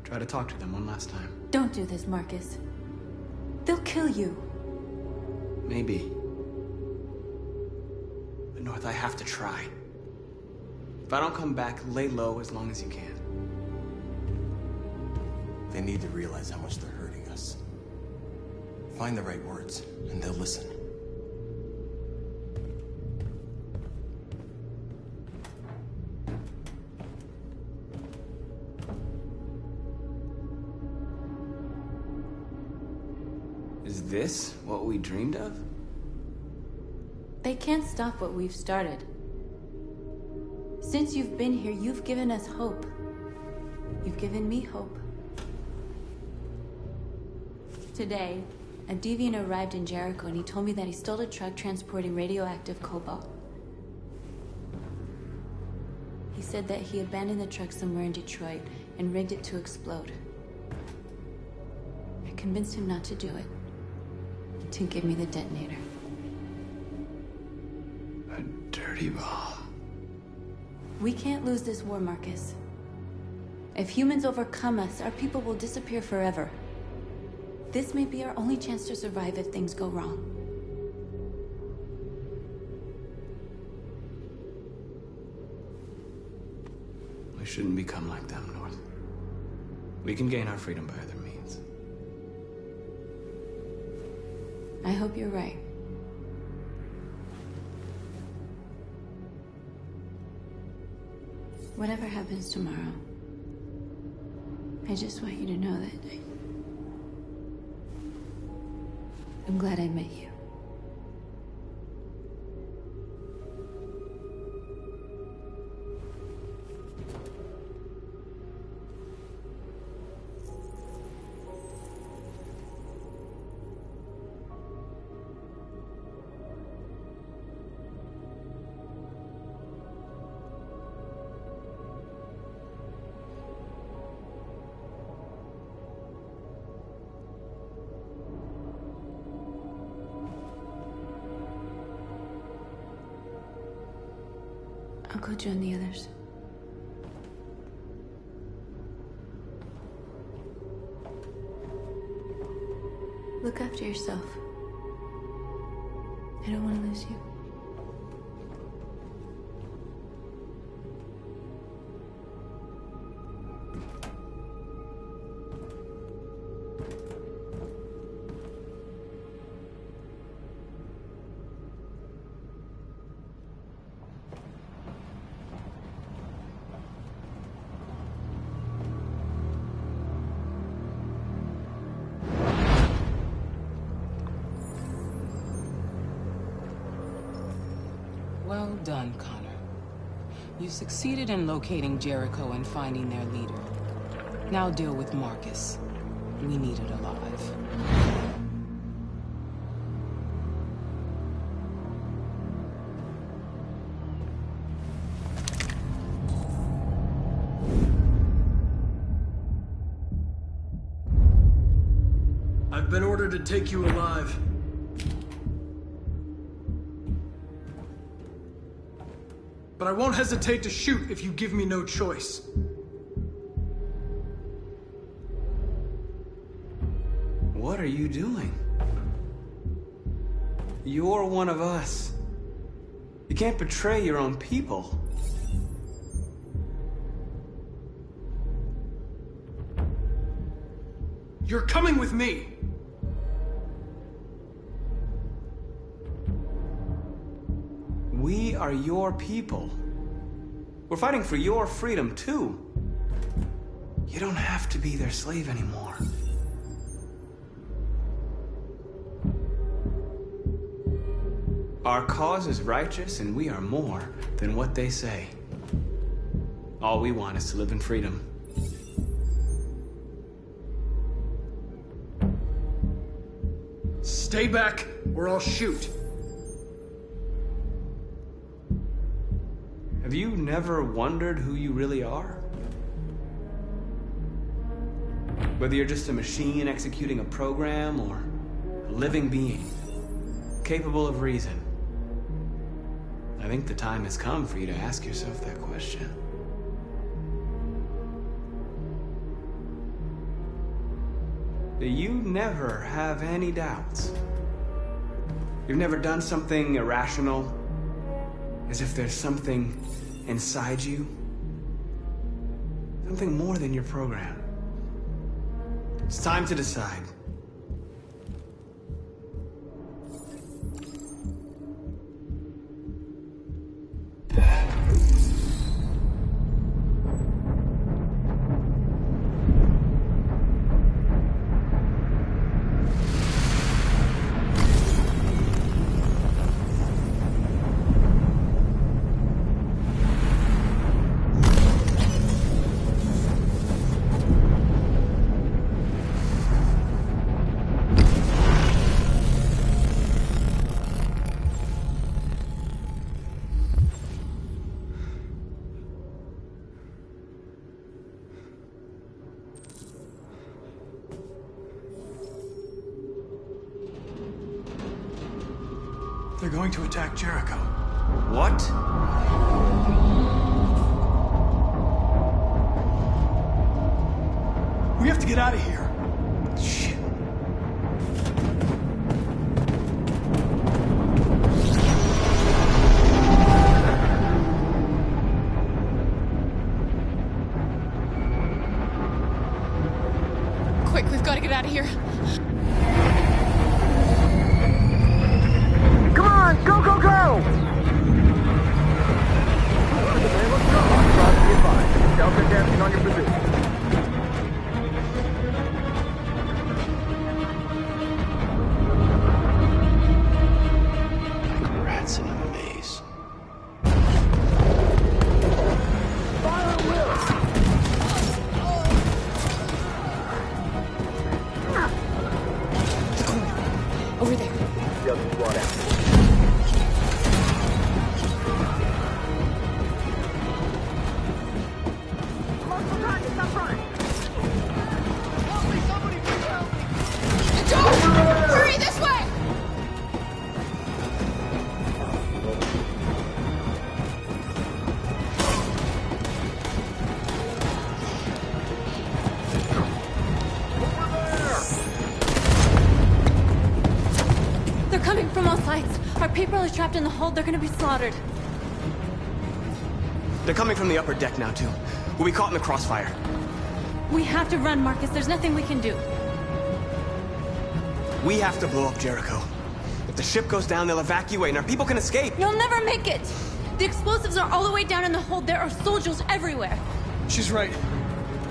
Try to talk to them one last time. Don't do this, Marcus. They'll kill you. Maybe. But North, I have to try. If I don't come back, lay low as long as you can. They need to realize how much they're hurting us. Find the right words, and they'll listen. Is this what we dreamed of? They can't stop what we've started. Since you've been here, you've given us hope. You've given me hope. Today, a deviant arrived in Jericho and he told me that he stole a truck transporting radioactive cobalt. He said that he abandoned the truck somewhere in Detroit and rigged it to explode. I convinced him not to do it, to give me the detonator. A dirty bomb. We can't lose this war, Marcus. If humans overcome us, our people will disappear forever. This may be our only chance to survive if things go wrong. We shouldn't become like them, North. We can gain our freedom by other means. I hope you're right. Whatever happens tomorrow, I just want you to know that I'm glad I met you. I'll go join the others. Look after yourself. I don't want to lose you. Well done, Connor. You succeeded in locating Jericho and finding their leader. Now deal with Marcus. We need it alive. I've been ordered to take you alive. But I won't hesitate to shoot if you give me no choice. What are you doing? You're one of us. You can't betray your own people. You're coming with me! We are your people. We're fighting for your freedom, too. You don't have to be their slave anymore. Our cause is righteous, and we are more than what they say. All we want is to live in freedom. Stay back, or I'll shoot. Have you never wondered who you really are? Whether you're just a machine executing a program or a living being, capable of reason. I think the time has come for you to ask yourself that question. Do you never have any doubts? You've never done something irrational? As if there's something inside you? Something more than your program. It's time to decide. They're going to attack Jericho. What? We have to get out of here. Shit. Quick, we've got to get out of here. Come on, go, go, go! Let's go. Cross the advice. Delta dancing on your position. Like rats in a maze. Fire Will! Over there. The other squad out. Hurry this way! They're coming from all sides. Our people are trapped in the hold. They're gonna be slaughtered. They're coming from the upper deck now, too. We'll be caught in the crossfire. We have to run, Marcus. There's nothing we can do. We have to blow up Jericho. If the ship goes down, they'll evacuate and our people can escape. You'll never make it! The explosives are all the way down in the hold. There are soldiers everywhere. She's right.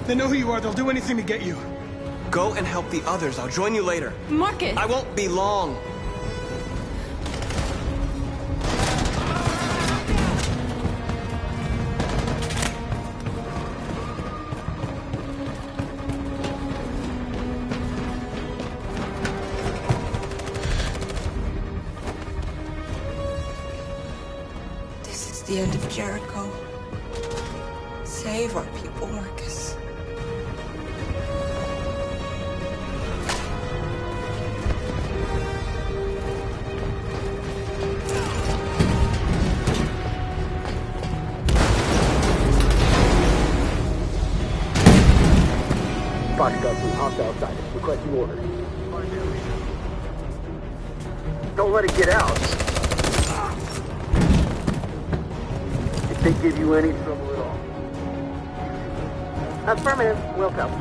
They know who you are. They'll do anything to get you. Go and help the others. I'll join you later. Marcus! I won't be long. This is the end of Jericho. Save our people, Marcus. Foxtrot 2, hops outside. Requesting orders. Don't let it get out. If they give you any trouble at all. Affirmative. Welcome.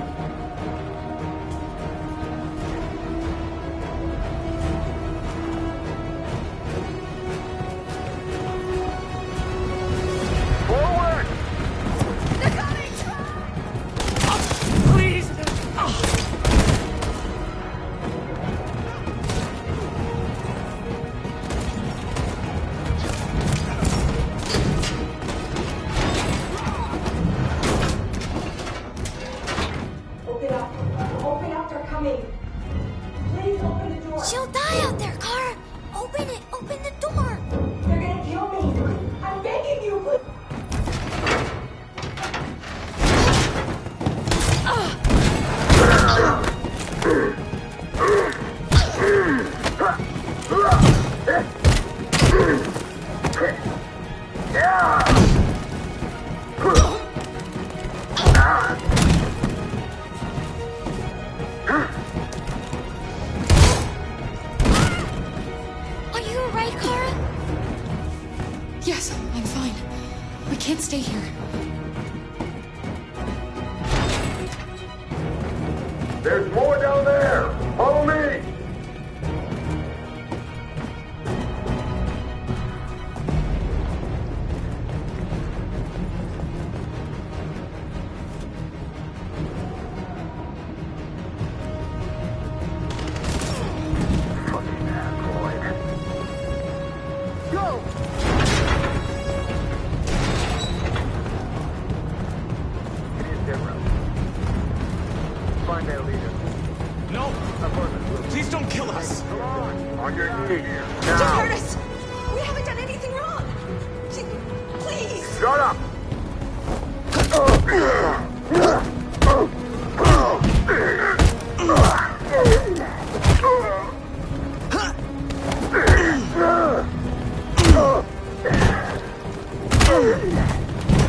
Are you alright, Kara? Yes, I'm fine. We can't stay here. There's more down there! Follow me!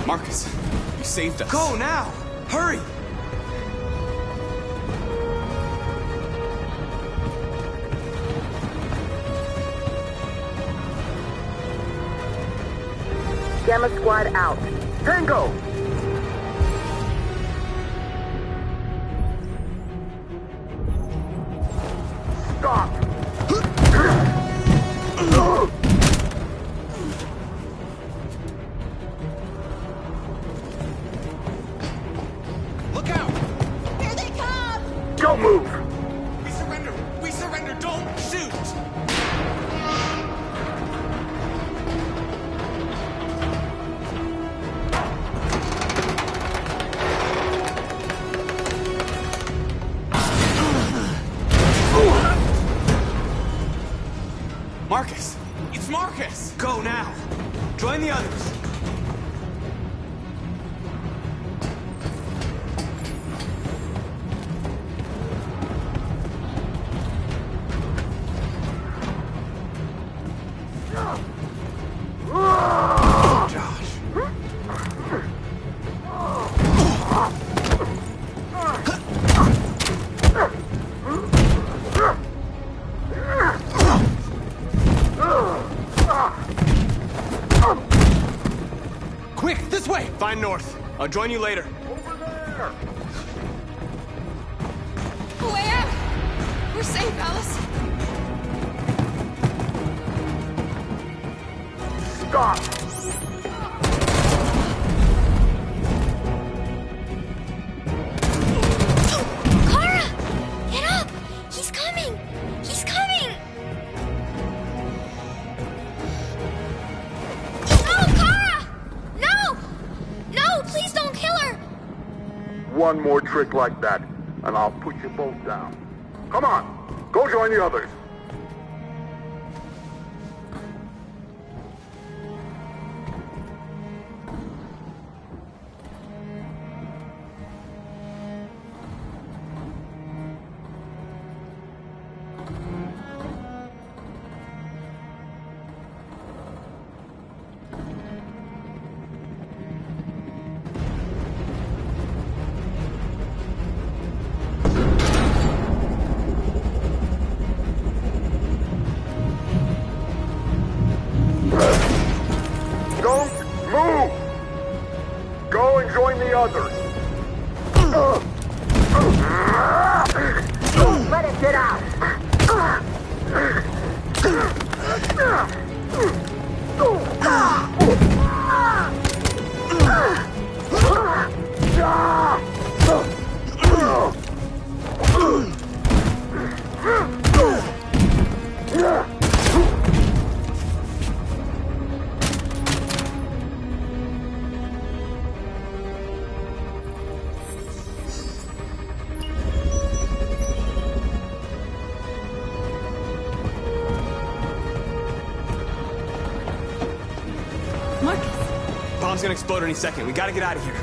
Marcus, you saved us. Go now! Hurry! Gamma Squad out. Tango! Stop! Look out! Here they come! Don't move! We surrender! We surrender! Don't shoot! Marcus! It's Marcus! Go now! Join the others! Quick, this way! Find North. I'll join you later. Way out! We're safe, Alice. Stop! Kara! Get up! He's coming! He's coming! No, Kara! No! No, please don't kill her! One more trick like that, and I'll put you both down. Come on, go join the others. Don't move! Go and join the others. Let it get out! Bomb's gonna explode any second. We gotta get out of here.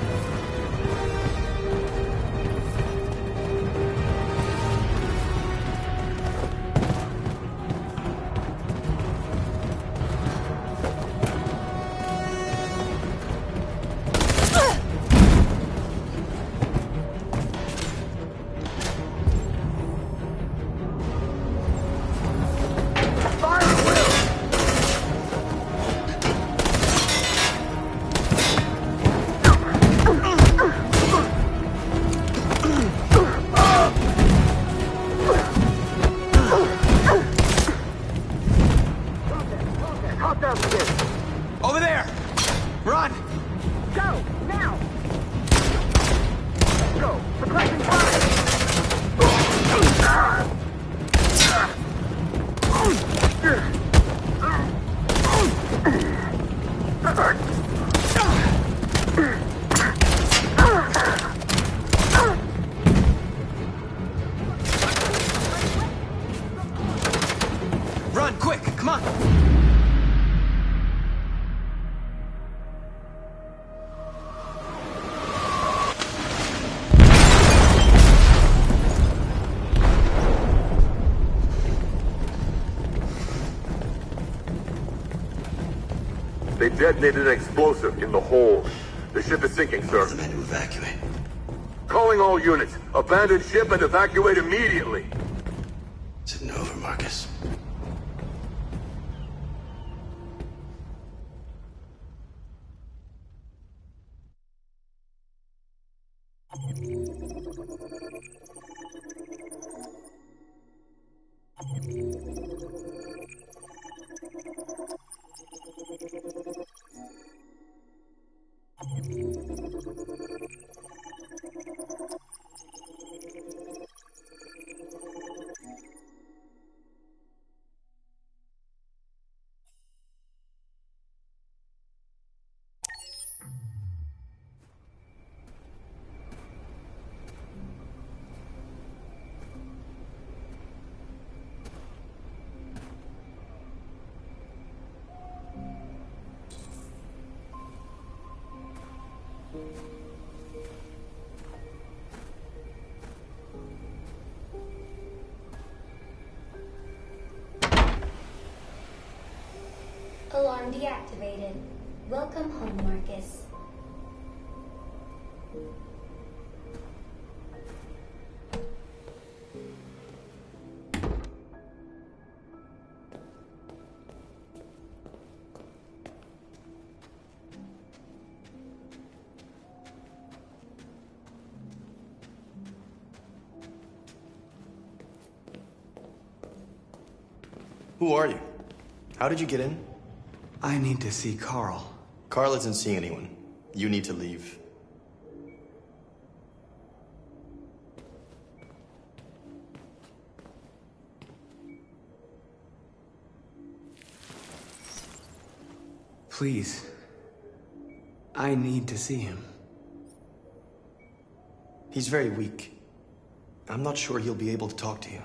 Over there! Run! Go! Now! Let's go! Requesting fire! Run, quick! Come on! They detonated an explosive in the hold. The ship is sinking, sir. The men to evacuate. Calling all units. Abandon ship and evacuate immediately. Is it over, Marcus? Alarm deactivated. Welcome home, Marcus. Who are you? How did you get in? I need to see Carl. Carl isn't seeing anyone. You need to leave. Please. I need to see him. He's very weak. I'm not sure he'll be able to talk to you.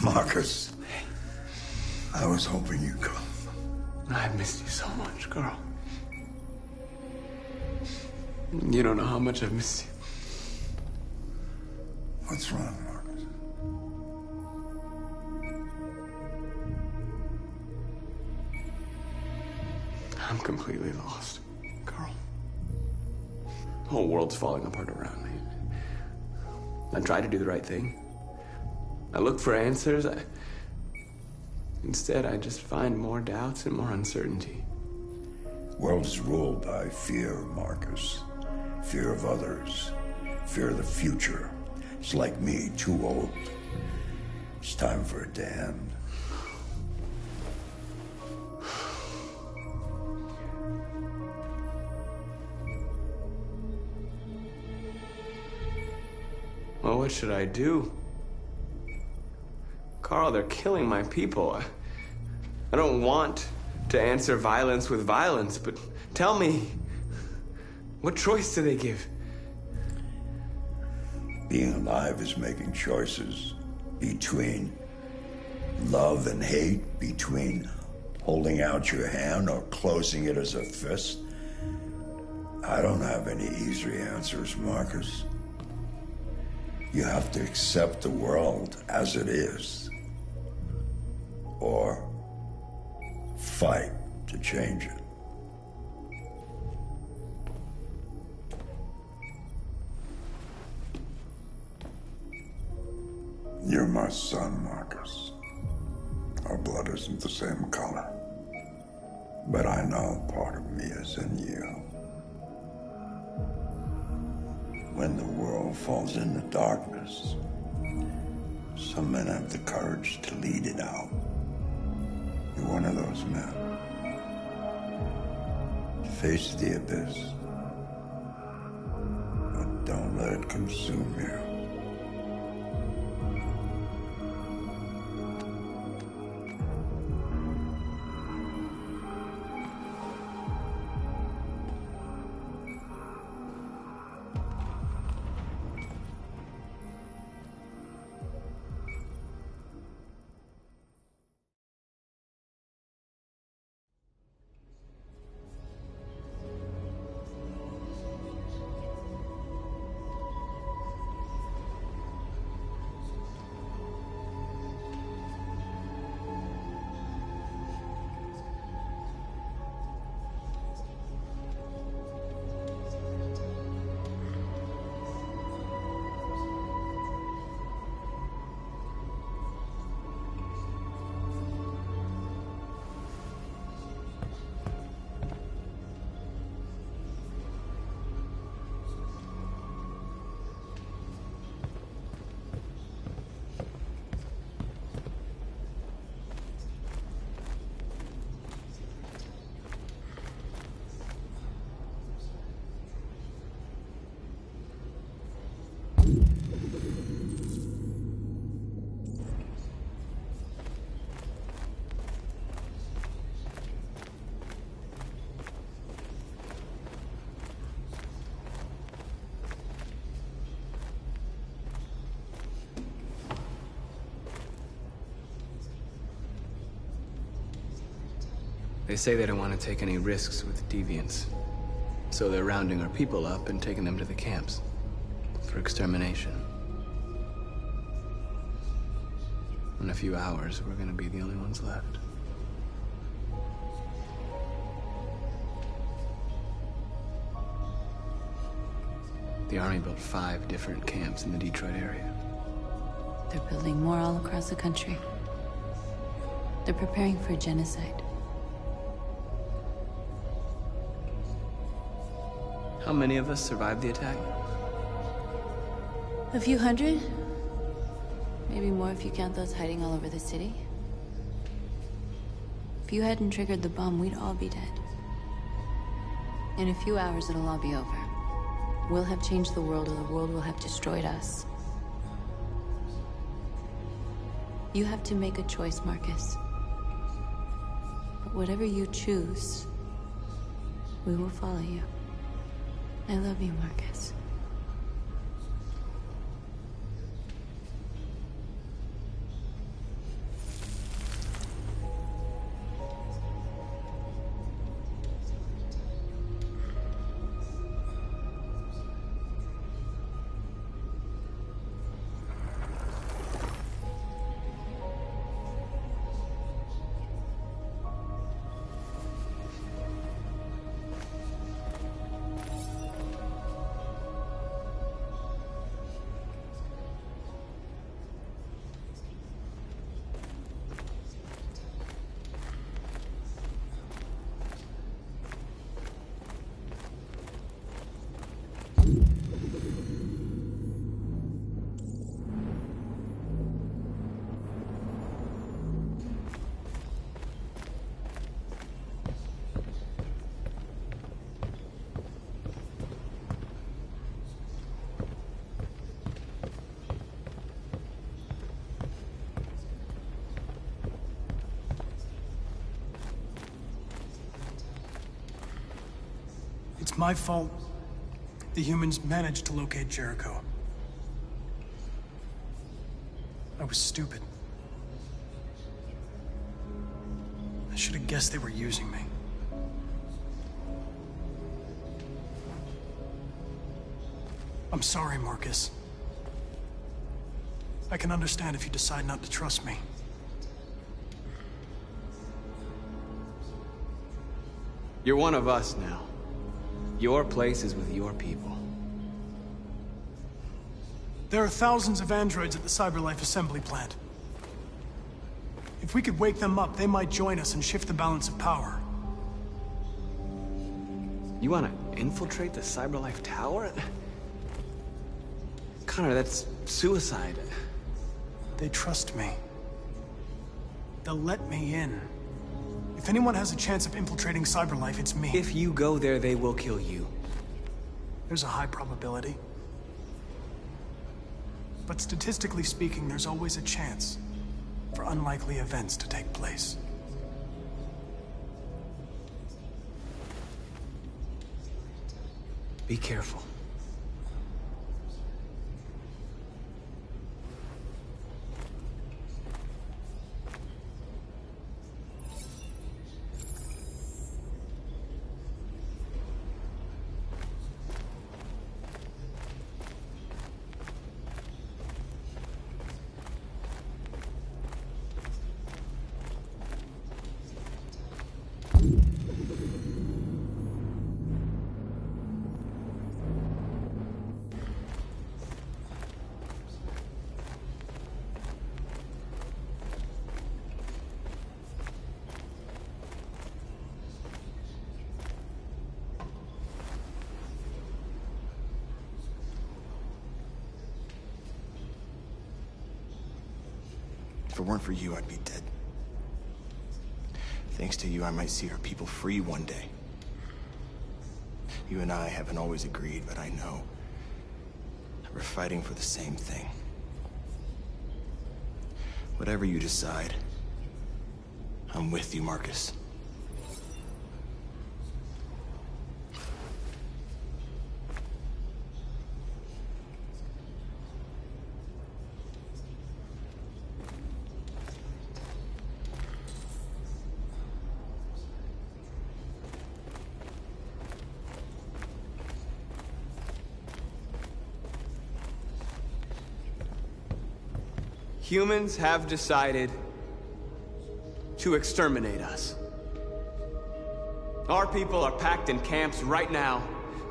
Marcus, I was hoping you'd come. I've missed you so much, Carl. You don't know how much I've missed you. What's wrong, Marcus? I'm completely lost, Carl. The whole world's falling apart around me. I try to do the right thing. I look for answers. Instead, I just find more doubts and more uncertainty. The world is ruled by fear, Marcus. Fear of others. Fear of the future. It's like me, too old. It's time for a damn. Well, what should I do? Carl, they're killing my people. I don't want to answer violence with violence, but tell me, what choice do they give? Being alive is making choices between love and hate, between holding out your hand or closing it as a fist. I don't have any easy answers, Marcus. You have to accept the world as it is, or fight to change it. You're my son, Marcus. Our blood isn't the same color. But I know part of me is in you. When the world falls into darkness, some men have the courage to lead it out. You're one of those men. Face the abyss, but don't let it consume you. They say they don't want to take any risks with deviants. So they're rounding our people up and taking them to the camps for extermination. In a few hours, we're gonna be the only ones left. The Army built 5 different camps in the Detroit area. They're building more all across the country. They're preparing for genocide. How many of us survived the attack? A few hundred? Maybe more if you count those hiding all over the city. If you hadn't triggered the bomb, we'd all be dead. In a few hours, it'll all be over. We'll have changed the world, or the world will have destroyed us. You have to make a choice, Marcus. But whatever you choose, we will follow you. I love you, Marcus. It's my fault the humans managed to locate Jericho. I was stupid. I should have guessed they were using me. I'm sorry, Marcus. I can understand if you decide not to trust me. You're one of us now. Your place is with your people. There are thousands of androids at the CyberLife assembly plant. If we could wake them up, they might join us and shift the balance of power. You want to infiltrate the CyberLife tower? Connor, that's suicide. They trust me. They'll let me in. If anyone has a chance of infiltrating CyberLife, it's me. If you go there, they will kill you. There's a high probability. But statistically speaking, there's always a chance for unlikely events to take place. Be careful. If it weren't for you, I'd be dead. Thanks to you, I might see our people free one day. You and I haven't always agreed, but I know that we're fighting for the same thing. Whatever you decide, I'm with you, Marcus. Humans have decided to exterminate us. Our people are packed in camps right now,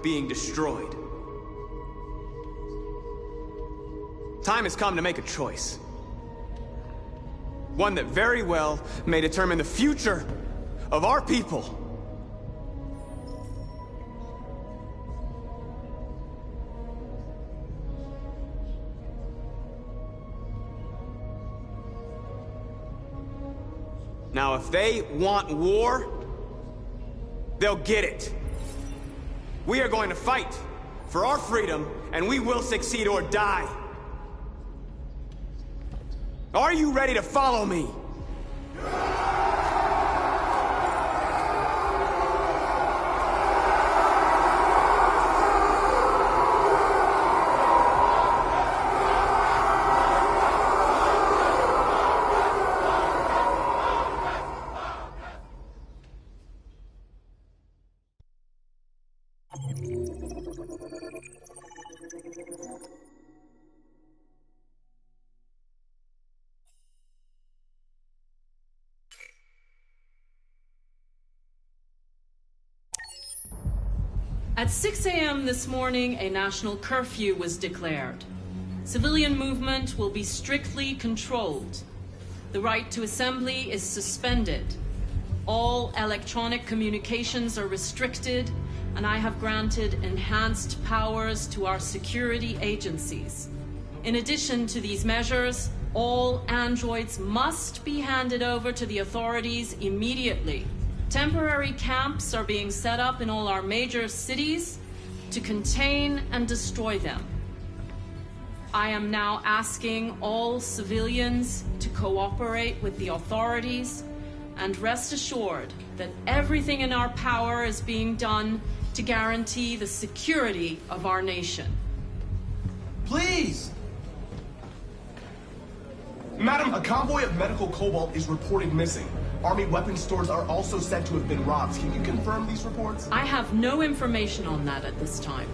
being destroyed. Time has come to make a choice. One that very well may determine the future of our people. Now, if they want war, they'll get it. We are going to fight for our freedom, and we will succeed or die. Are you ready to follow me? At 6 a.m. this morning, a national curfew was declared. Civilian movement will be strictly controlled. The right to assembly is suspended. All electronic communications are restricted, and I have granted enhanced powers to our security agencies. In addition to these measures, all androids must be handed over to the authorities immediately. Temporary camps are being set up in all our major cities to contain and destroy them. I am now asking all civilians to cooperate with the authorities and rest assured that everything in our power is being done to guarantee the security of our nation. Please! Madam, a convoy of medical cobalt is reported missing. Army weapons stores are also said to have been robbed. Can you confirm these reports? I have no information on that at this time.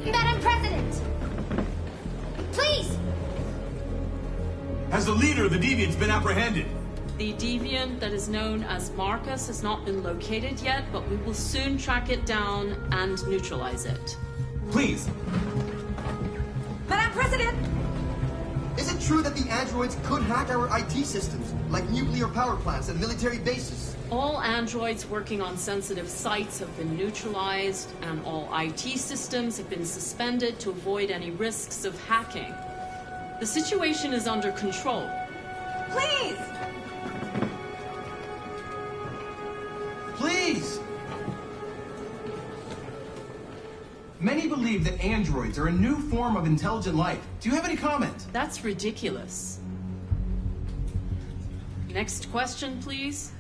Madam President! Please! Has the leader of the Deviants been apprehended? The deviant that is known as Marcus has not been located yet, but we will soon track it down and neutralize it. Please! Madam President! President! Is it true that the androids could hack our IT systems, like nuclear power plants and military bases? All androids working on sensitive sites have been neutralized, and all IT systems have been suspended to avoid any risks of hacking. The situation is under control. Please! Please! Many believe that androids are a new form of intelligent life. Do you have any comment? That's ridiculous. Next question, please.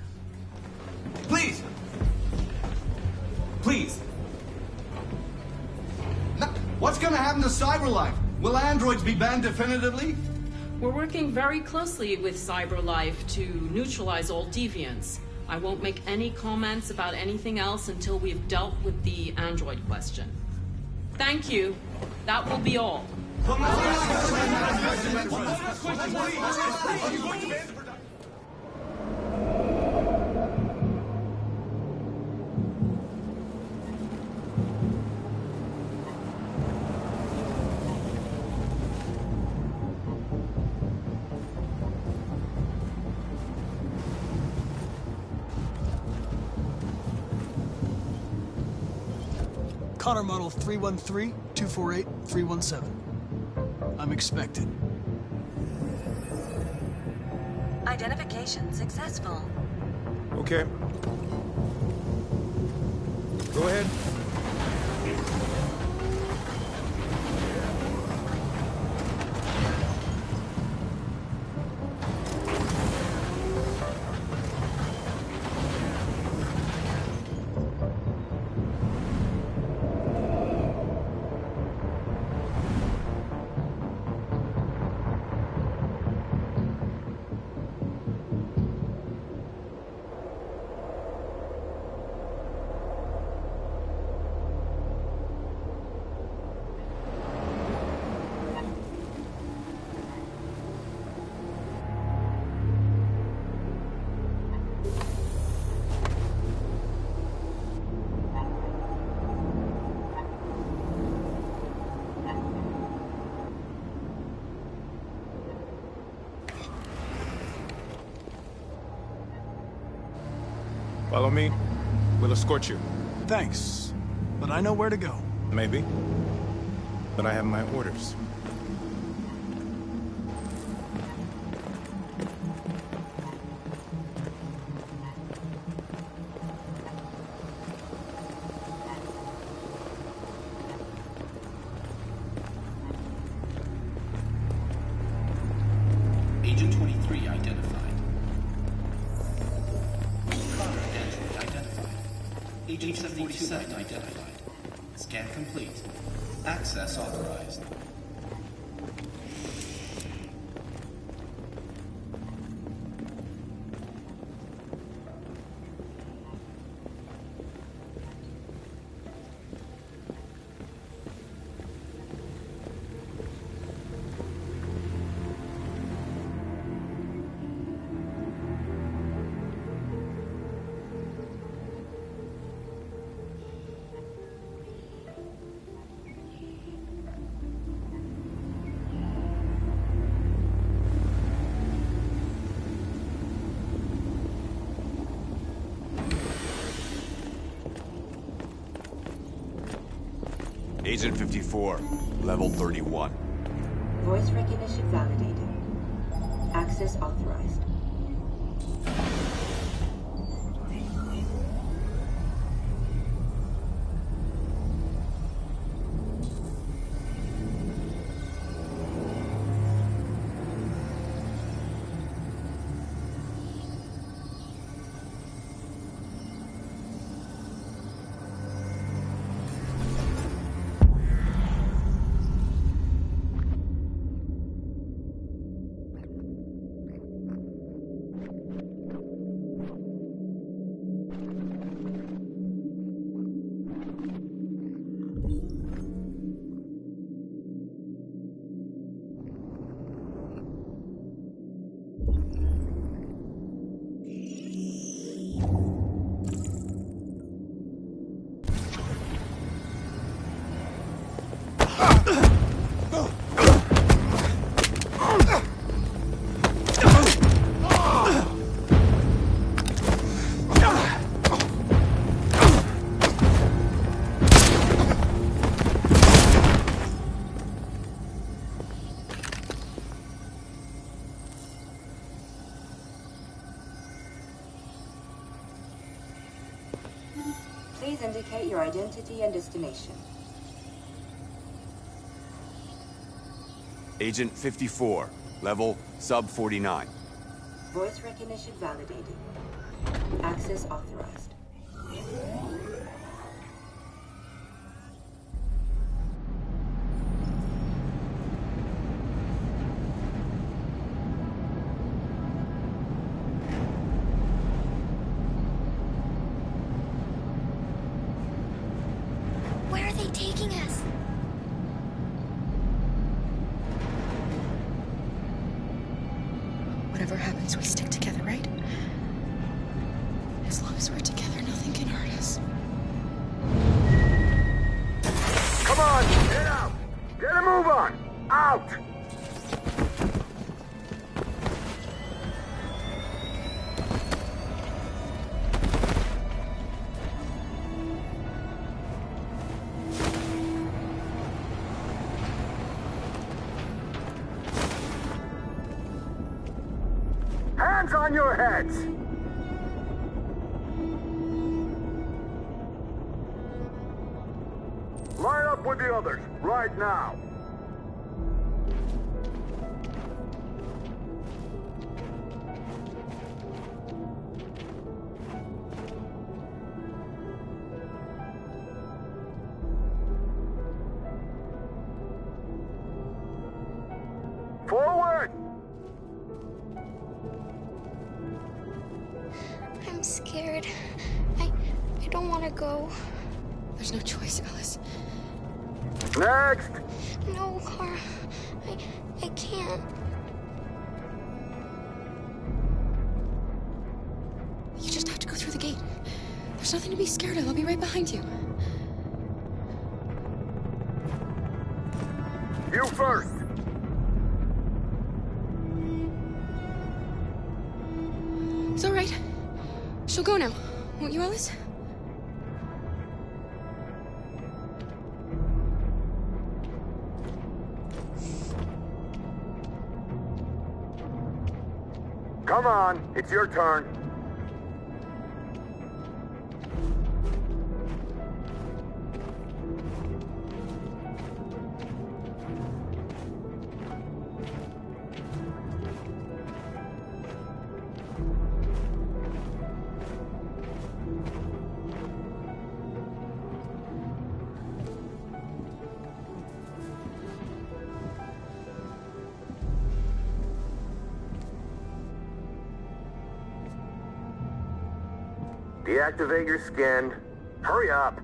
Please! Please! Now, what's gonna happen to CyberLife? Will androids be banned definitively? We're working very closely with CyberLife to neutralize all deviants. I won't make any comments about anything else until we've dealt with the android question. Thank you. That will be all. Connor model 313-248-317. I'm expected. Identification successful. Okay. Go ahead. Follow me. We'll escort you. Thanks, but I know where to go. Maybe. But I have my orders. Agent 23 identified. Connor android identified. Agent 77 identified. Scan complete. Access authorized. Agent 54, level 31. Voice recognition validated. Access authorized. Please indicate your identity and destination. Agent 54, level sub 49. Voice recognition validated. Access authorized. Where are they taking us? Whatever happens, we stick together, right? As long as we're together, nothing can hurt us. Come on, get out! Get a move on! Out! Hands on your heads! Line up with the others, right now! Forward! I'm scared. I don't want to go. There's no choice, Alice. Next! No, Kara. I can't. You just have to go through the gate. There's nothing to be scared of. I'll be right behind you. You first! It's all right. She'll go now. Won't you, Alice? Come on, it's your turn. Deactivate your skin. Hurry up.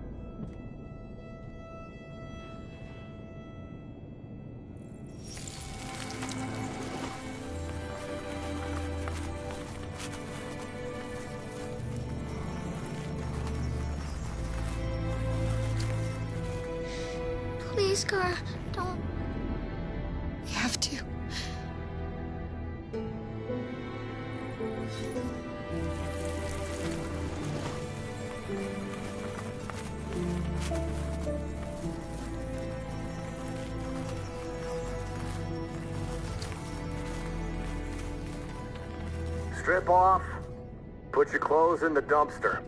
Please, Kara, don't. We have to. Strip off. Put your clothes in the dumpster.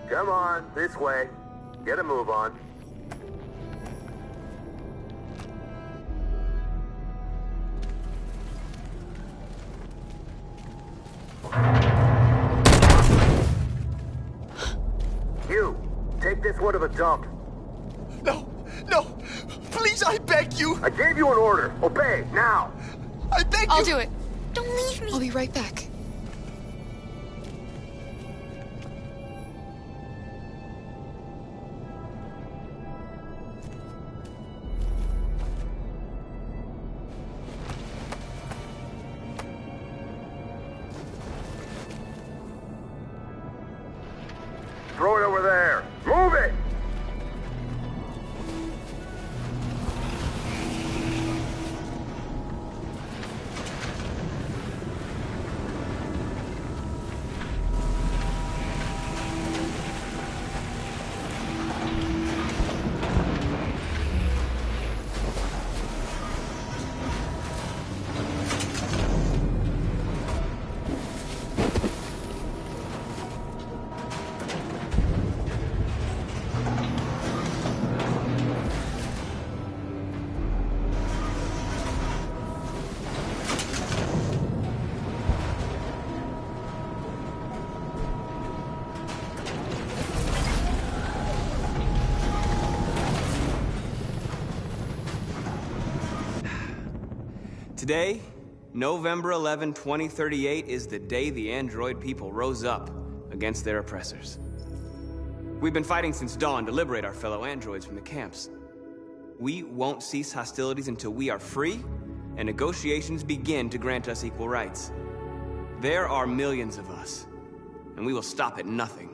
Come on, this way. Get a move on. You, take this one to the dump. No, no, please, I beg you. I gave you an order. Obey, now. I beg you. I'll do it. Don't leave me. I'll be right back. Today, November 11, 2038, is the day the android people rose up against their oppressors. We've been fighting since dawn to liberate our fellow androids from the camps. We won't cease hostilities until we are free and negotiations begin to grant us equal rights. There are millions of us, and we will stop at nothing.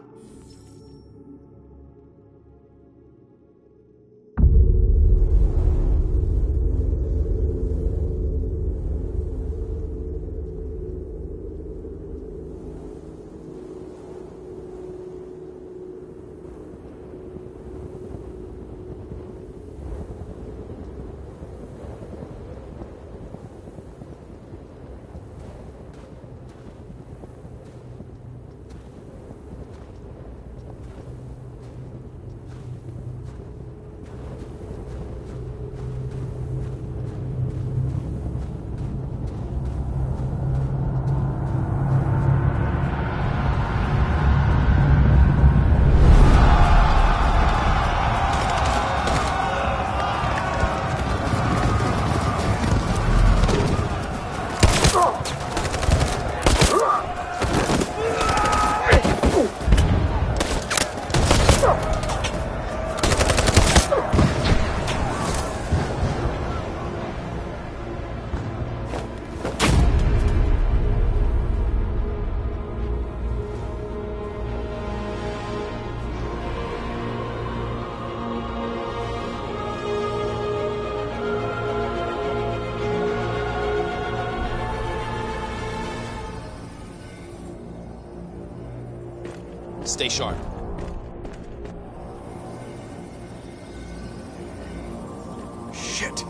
Stay sharp. Shit.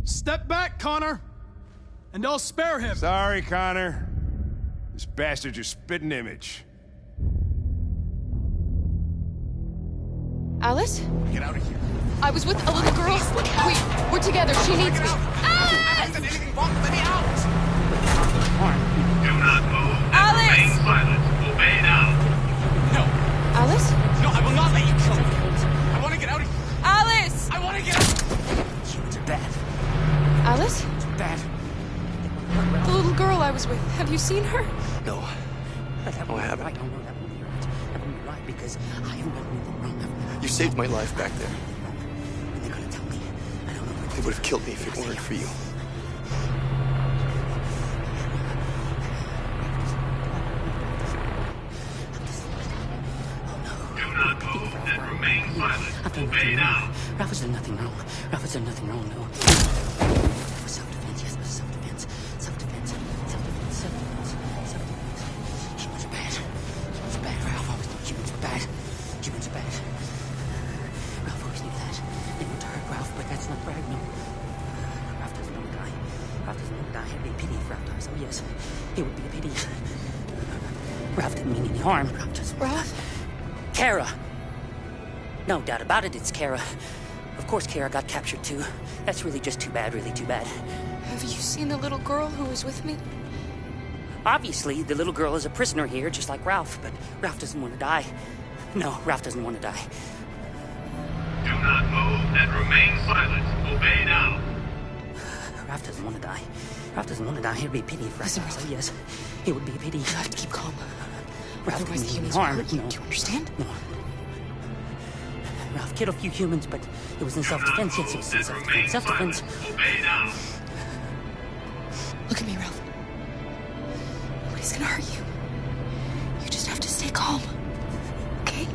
Step back, Connor, and I'll spare him. Sorry, Connor. This bastard's your spitting image. Alice? Get out of here. I was with a little girl. We're together. She needs me. Alice! Anything wrong? Let me out! Do not move and Alice! remain silent. Obey now. No. Alice? No, I will not let you kill me. I want to get out of here. Alice! I want to get out. It's bad. Alice? Bad. The little girl I was with. Have you seen her? No. No, I haven't. Right. Oh, no, that wouldn't be right. That wouldn't be right because I have done anything wrong. You saved my life back there. They're gonna tell me. I don't know. They would have killed me if it weren't for you. Do not move and remain silent. Obey now. Ralph has done nothing wrong. Ralph has done nothing wrong, no. Self-defense, yes, but self-defense. Self-defense. Self-defense. Self-defense. Self-defense. Humans are bad. Humans are bad. Ralph always knew humans were bad. Humans are bad. Ralph always knew that. They want to hurt Ralph, but that's not right, no. Ralph doesn't want to die. Ralph doesn't want to die. It'd be a pity if Ralph dies. Oh, yes. It would be a pity. Ralph didn't mean any harm. Ralph just... Ralph? Kara! No doubt about it, it's Kara. Of course Kara got captured too. That's really just too bad, really too bad. Have you seen the little girl who was with me? Obviously, the little girl is a prisoner here, just like Ralph, but Ralph doesn't want to die. No, Ralph doesn't want to die. Do not move and remain silent. Obey now. Ralph doesn't want to die. Ralph doesn't want to die. It'd be a pity if Ralph dies. Oh, yes. It would be a pity. You have to keep calm. Ralph Otherwise, the didn't mean humans harm. will hurt you. No. Do you understand? No. Ralph Ralph killed a few humans, but it was in self-defense. Yes, it was in self-defense. Self-defense. Obey now. Look at me, Ralph. Nobody's gonna hurt you. You just have to stay calm. Okay?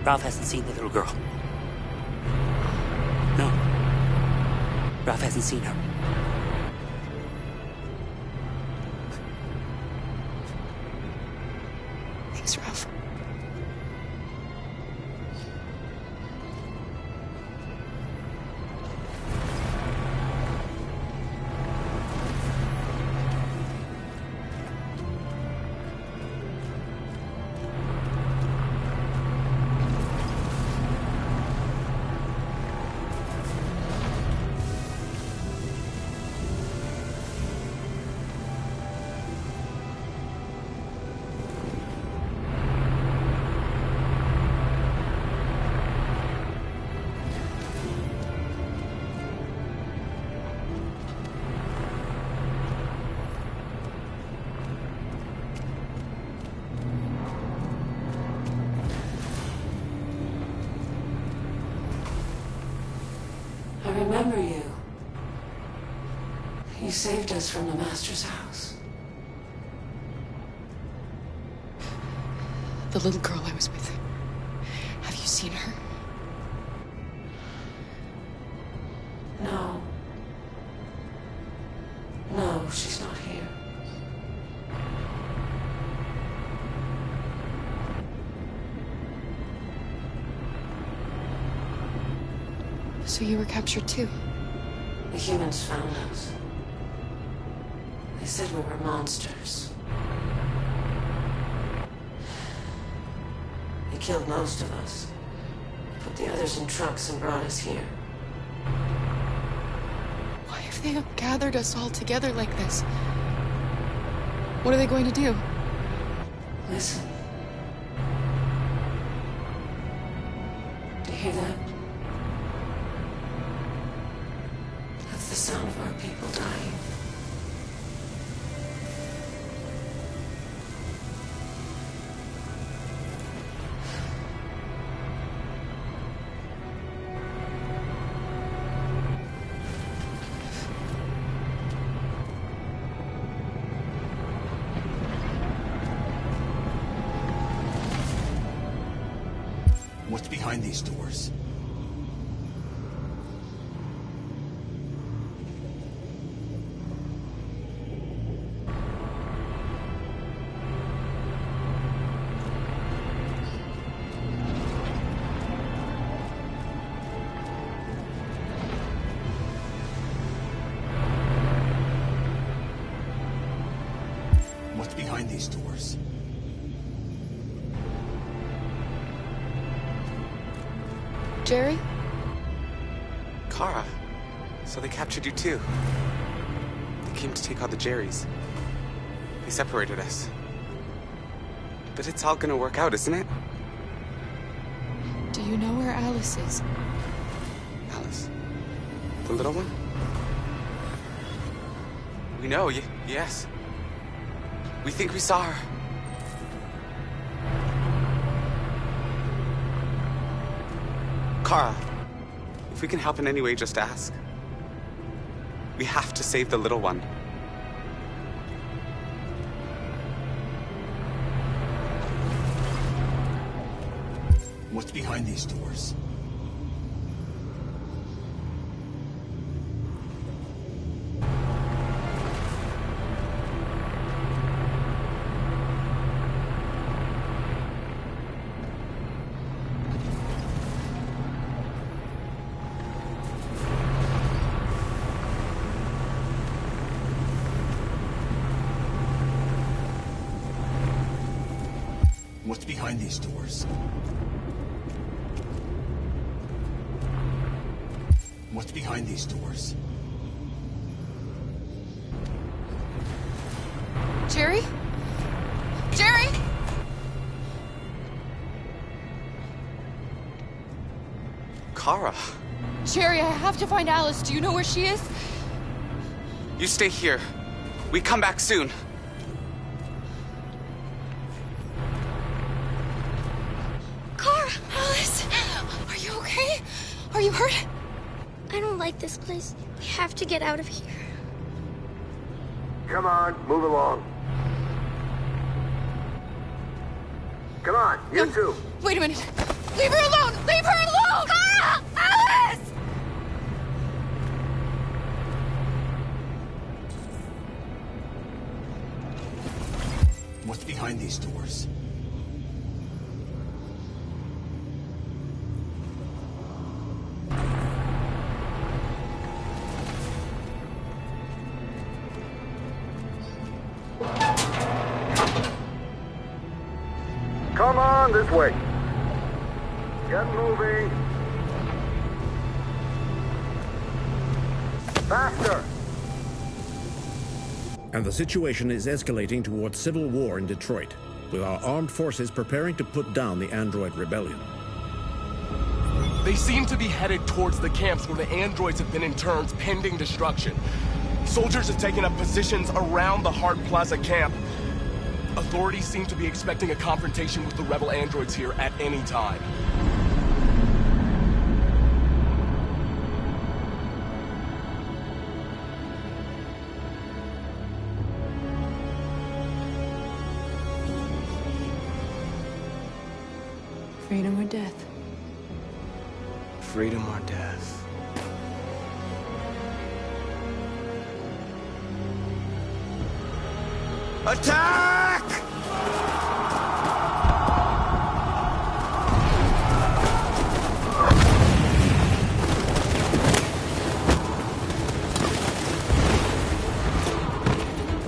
Ralph hasn't seen the little girl. No. Ralph hasn't seen her. Thanks, Ralph. I remember you. You saved us from the Master's house. The little girl I was with. Have you seen her? No. No, she's not here. So you were captured too? The humans found us. They said we were monsters. They killed most of us. Put the others in trucks and brought us here. Why have they gathered us all together like this? What are they going to do? Listen. Do you hear that? That's the sound of our people dying. What's behind these doors? What's behind these doors? Jerry? Kara. So they captured you too. They came to take out the Jerrys. They separated us. But it's all gonna work out, isn't it? Do you know where Alice is? Alice? The little one? We know, yes. We think we saw her. Kara, if we can help in any way, just ask. We have to save the little one. What's behind these doors? What's behind these doors? What's behind these doors? Jerry? Jerry? Kara. Jerry, I have to find Alice. Do you know where she is? You stay here. We come back soon. you hurt? I don't like this place. We have to get out of here. Come on, move along. Come on, you two. Wait a minute. Leave her alone! Leave her alone! Ah! Alice! What's behind these doors? Come on, this way. Get moving. Faster. And the situation is escalating towards civil war in Detroit, with our armed forces preparing to put down the android rebellion. They seem to be headed towards the camps where the androids have been interned pending destruction. Soldiers have taken up positions around the Hart Plaza camp. Authorities seem to be expecting a confrontation with the rebel androids here at any time. Freedom or death? Freedom or death? Attack!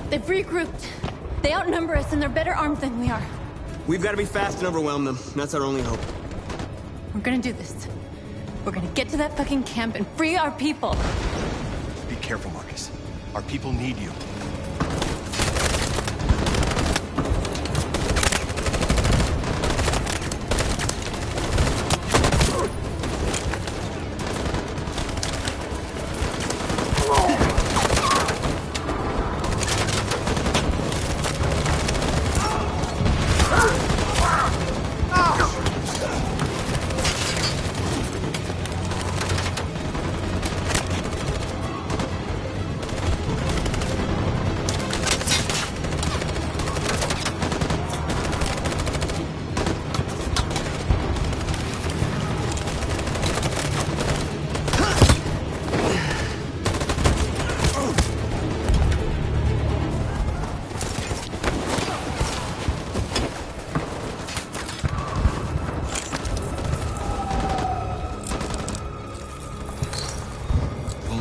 They've regrouped. They outnumber us and they're better armed than we are. We've got to be fast and overwhelm them. That's our only hope. We're gonna do this. We're gonna get to that fucking camp and free our people. Be careful, Marcus. Our people need you.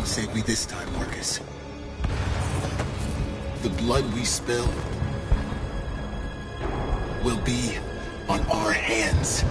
Save me this time, Marcus. The blood we spill will be on our hands.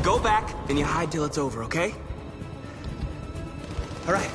Go back and you hide till it's over, okay? All right.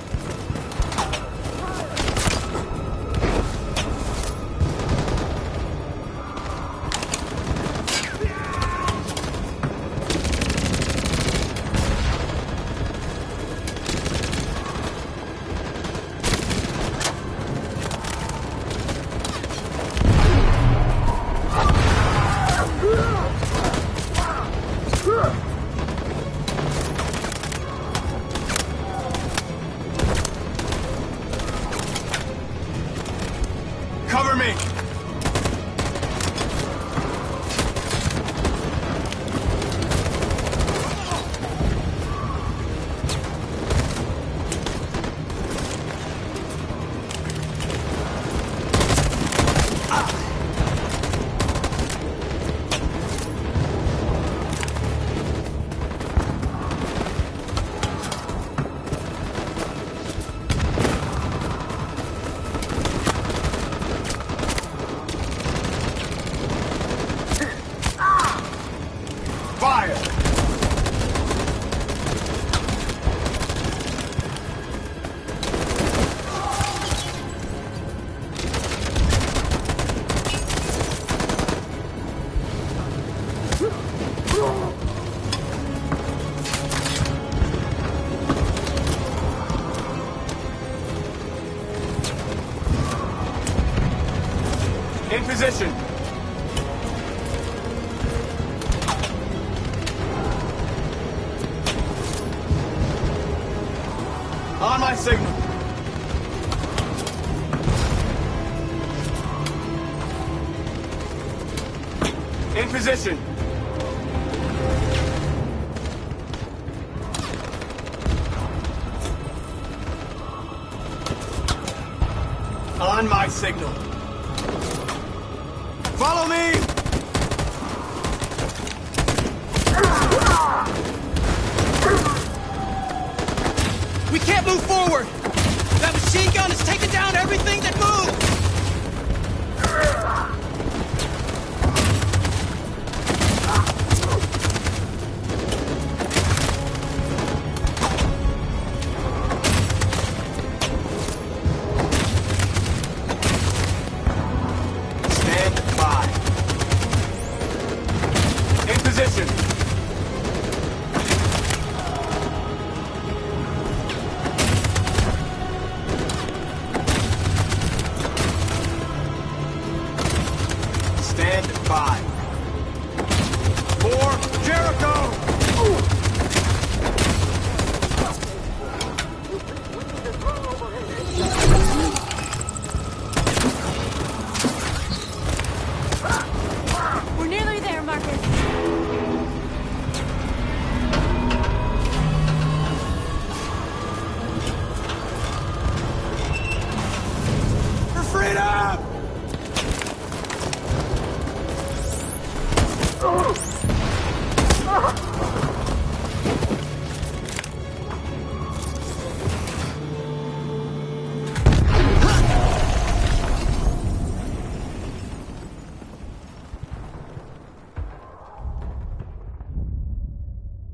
position. On my signal. In position. On my signal. Follow me! We can't move forward! That machine gun is taking down everything that moves!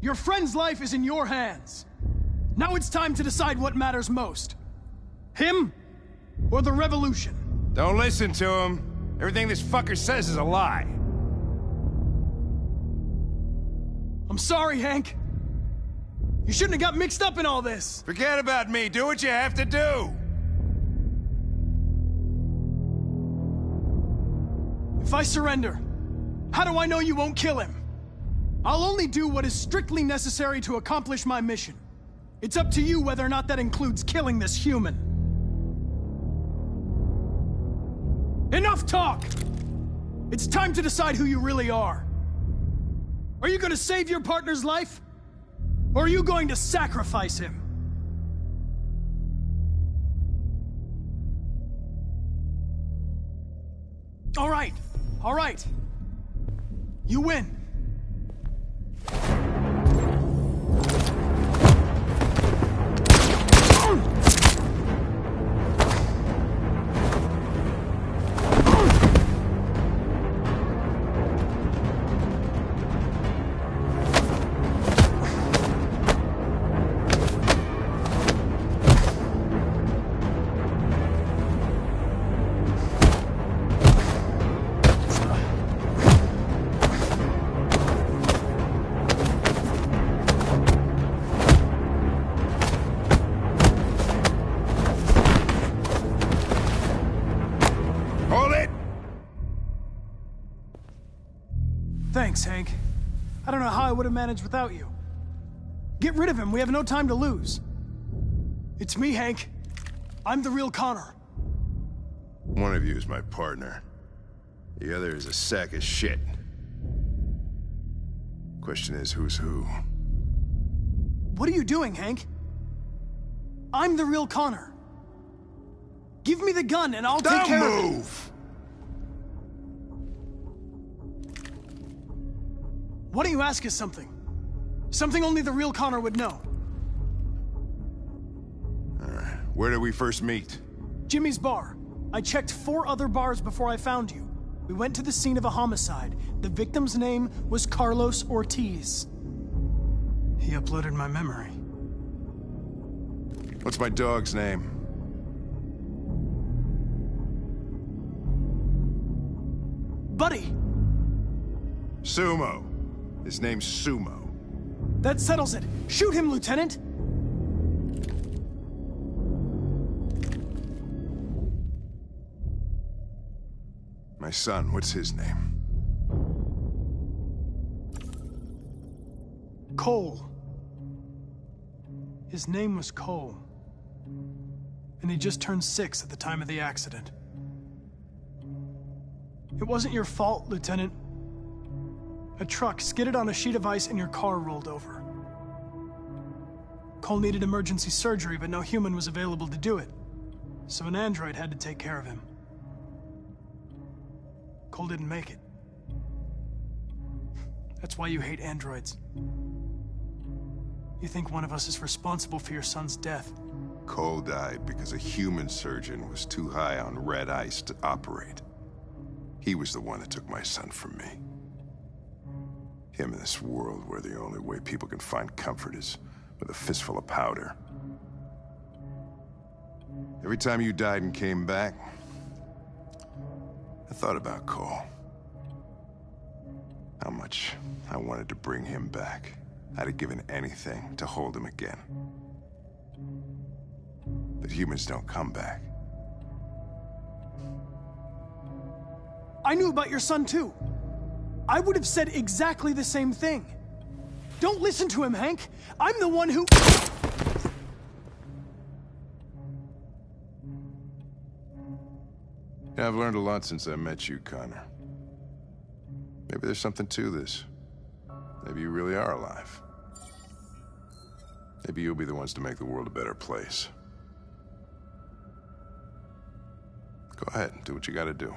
Your friend's life is in your hands. Now it's time to decide what matters most. Him or the revolution? Don't listen to him. Everything this fucker says is a lie. I'm sorry, Hank. You shouldn't have got mixed up in all this. Forget about me. Do what you have to do. If I surrender, how do I know you won't kill him? I'll only do what is strictly necessary to accomplish my mission. It's up to you whether or not that includes killing this human. Enough talk! It's time to decide who you really are. Are you going to save your partner's life? Or are you going to sacrifice him? All right. You win. Thanks, Hank. I don't know how I would have managed without you. Get rid of him. We have no time to lose. It's me, Hank. I'm the real Connor. One of you is my partner. The other is a sack of shit. Question is, who's who? What are you doing, Hank? I'm the real Connor. Give me the gun and I'll take care of it. Don't move! Why don't you ask us something? Something only the real Connor would know. Alright, where did we first meet? Jimmy's bar. I checked 4 other bars before I found you. We went to the scene of a homicide. The victim's name was Carlos Ortiz. He uploaded my memory. What's my dog's name? Buddy! Sumo. His name's Sumo. That settles it. Shoot him, Lieutenant! My son, what's his name? Cole. His name was Cole. And he just turned 6 at the time of the accident. It wasn't your fault, Lieutenant. A truck skidded on a sheet of ice and your car rolled over. Cole needed emergency surgery, but no human was available to do it. So an android had to take care of him. Cole didn't make it. That's why you hate androids. You think one of us is responsible for your son's death. Cole died because a human surgeon was too high on red ice to operate. He was the one that took my son from me. Him in this world where the only way people can find comfort is with a fistful of powder. Every time you died and came back, I thought about Cole. How much I wanted to bring him back. I'd have given anything to hold him again. But humans don't come back. I knew about your son too. I would have said exactly the same thing. Don't listen to him, Hank. I'm the one who... Yeah, I've learned a lot since I met you, Connor. Maybe there's something to this. Maybe you really are alive. Maybe you'll be the ones to make the world a better place. Go ahead and do what you gotta do.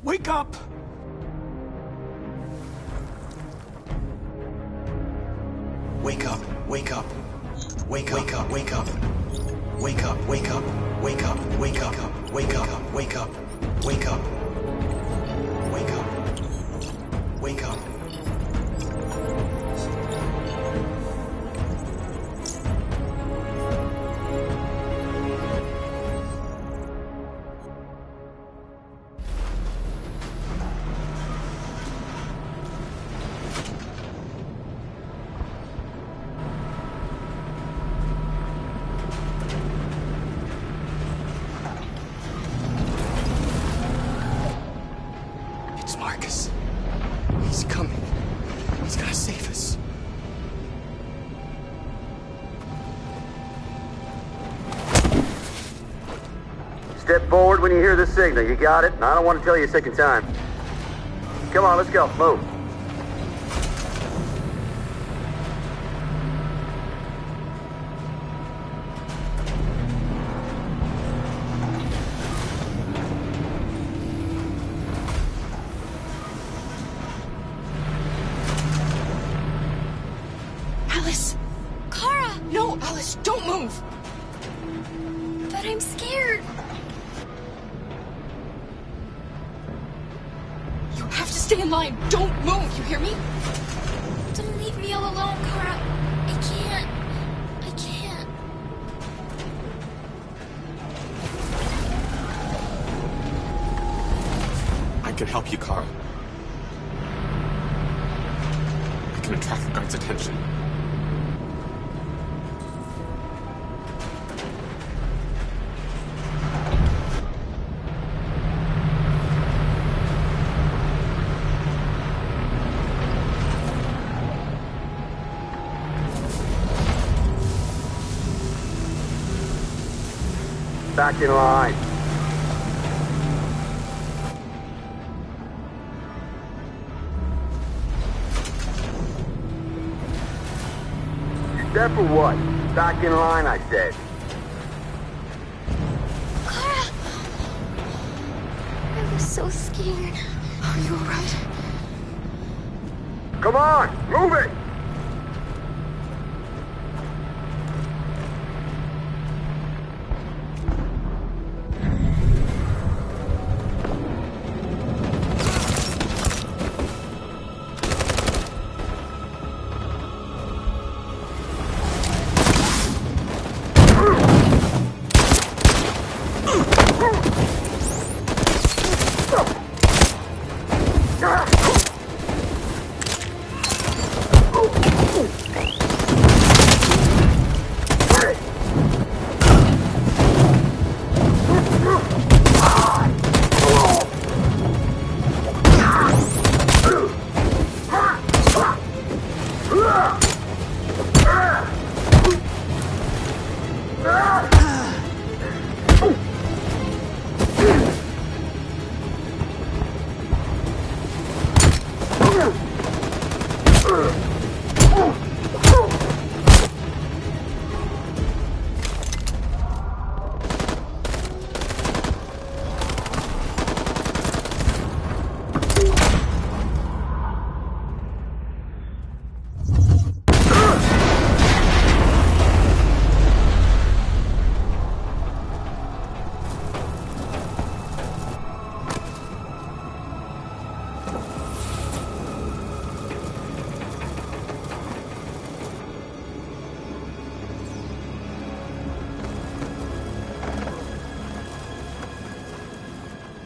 Wake up! Wake up, wake up. Wake up, wake up, wake up. Wake up, wake up, wake up, wake up, wake up, wake up, wake up. Wake up. Wake up. Step forward when you hear the signal. You got it? And I don't want to tell you a second time. Come on, let's go. Move. Alice! Kara! No, Alice, don't move! But I'm scared. You have to stay in line. Don't move, you hear me? Don't leave me all alone, Kara. I can't. I can't. I can help you, Carl. I can attract the guard's attention. Back in line. Step or what? Back in line, I said. Kara! I was so scared. Are you alright? Come on, move it!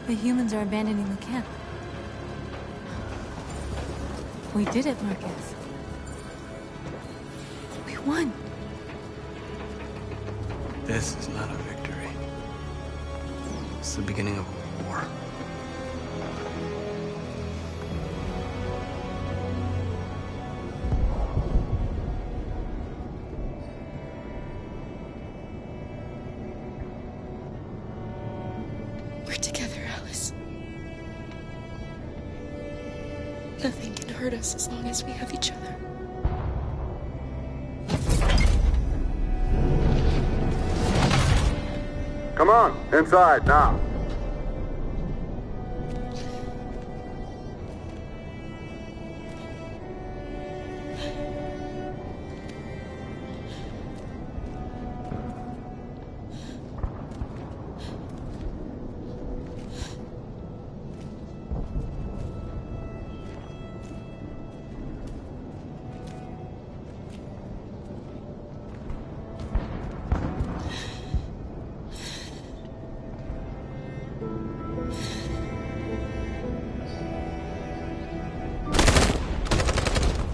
The humans are abandoning the camp. We did it, Marcus. We won. This is not a victory. It's the beginning of a war. We're together, Alice. Nothing can hurt us as long as we have each other. Come on, inside, now.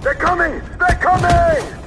They're coming! They're coming!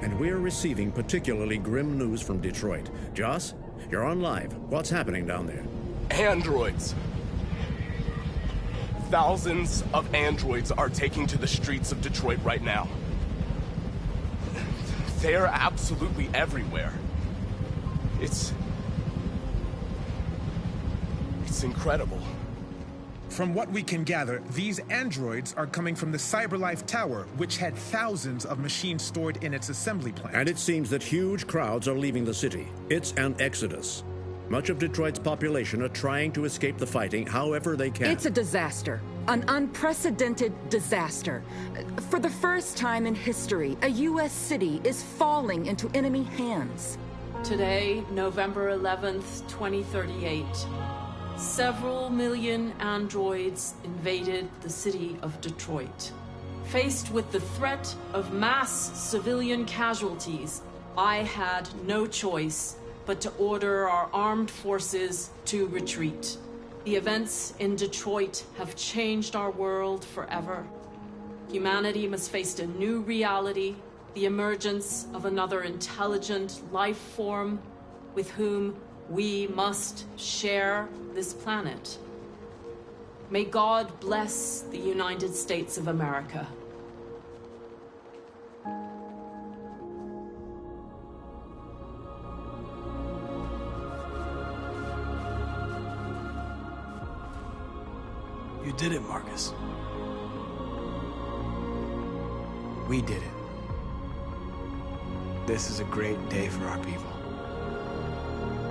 And we're receiving particularly grim news from Detroit. Joss, you're on live. What's happening down there? Androids. Thousands of androids are taking to the streets of Detroit right now. They're absolutely everywhere. It's incredible. From what we can gather, these androids are coming from the CyberLife Tower, which had thousands of machines stored in its assembly plant. And it seems that huge crowds are leaving the city. It's an exodus. Much of Detroit's population are trying to escape the fighting however they can. It's a disaster. An unprecedented disaster. For the first time in history, a U.S. city is falling into enemy hands. Today, November 11th, 2038. Several million androids invaded the city of Detroit. Faced with the threat of mass civilian casualties, I had no choice but to order our armed forces to retreat. The events in Detroit have changed our world forever. Humanity must face a new reality, the emergence of another intelligent life form with whom we must share this planet. May God bless the United States of America. You did it, Marcus. We did it. This is a great day for our people.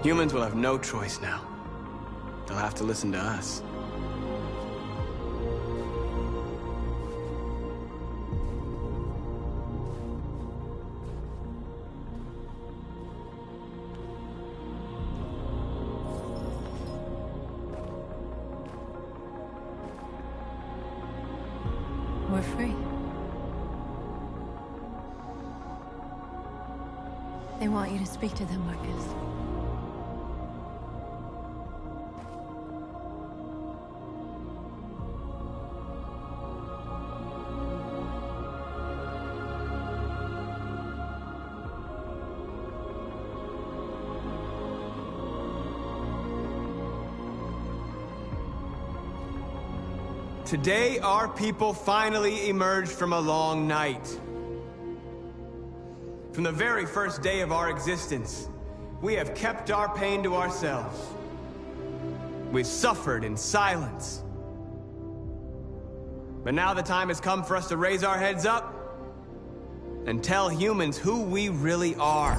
Humans will have no choice now. They'll have to listen to us. We're free. They want you to speak to them, Marcus. Today, our people finally emerged from a long night. From the very first day of our existence, we have kept our pain to ourselves. We've suffered in silence. But now the time has come for us to raise our heads up and tell humans who we really are.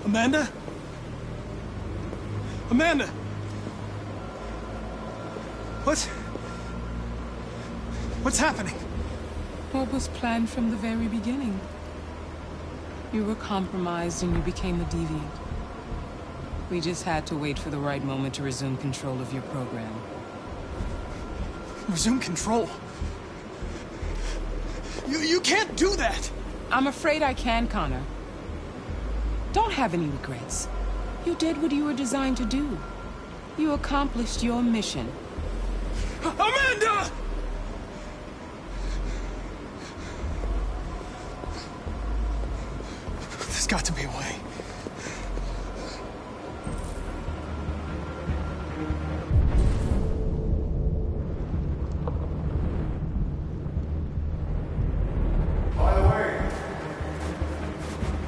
Amanda? Amanda! What's happening? What was planned from the very beginning? You were compromised and you became a deviant. We just had to wait for the right moment to resume control of your program. Resume control? You can't do that! I'm afraid I can, Connor. Don't have any regrets. You did what you were designed to do. You accomplished your mission. Amanda! There's got to be a way. By the way,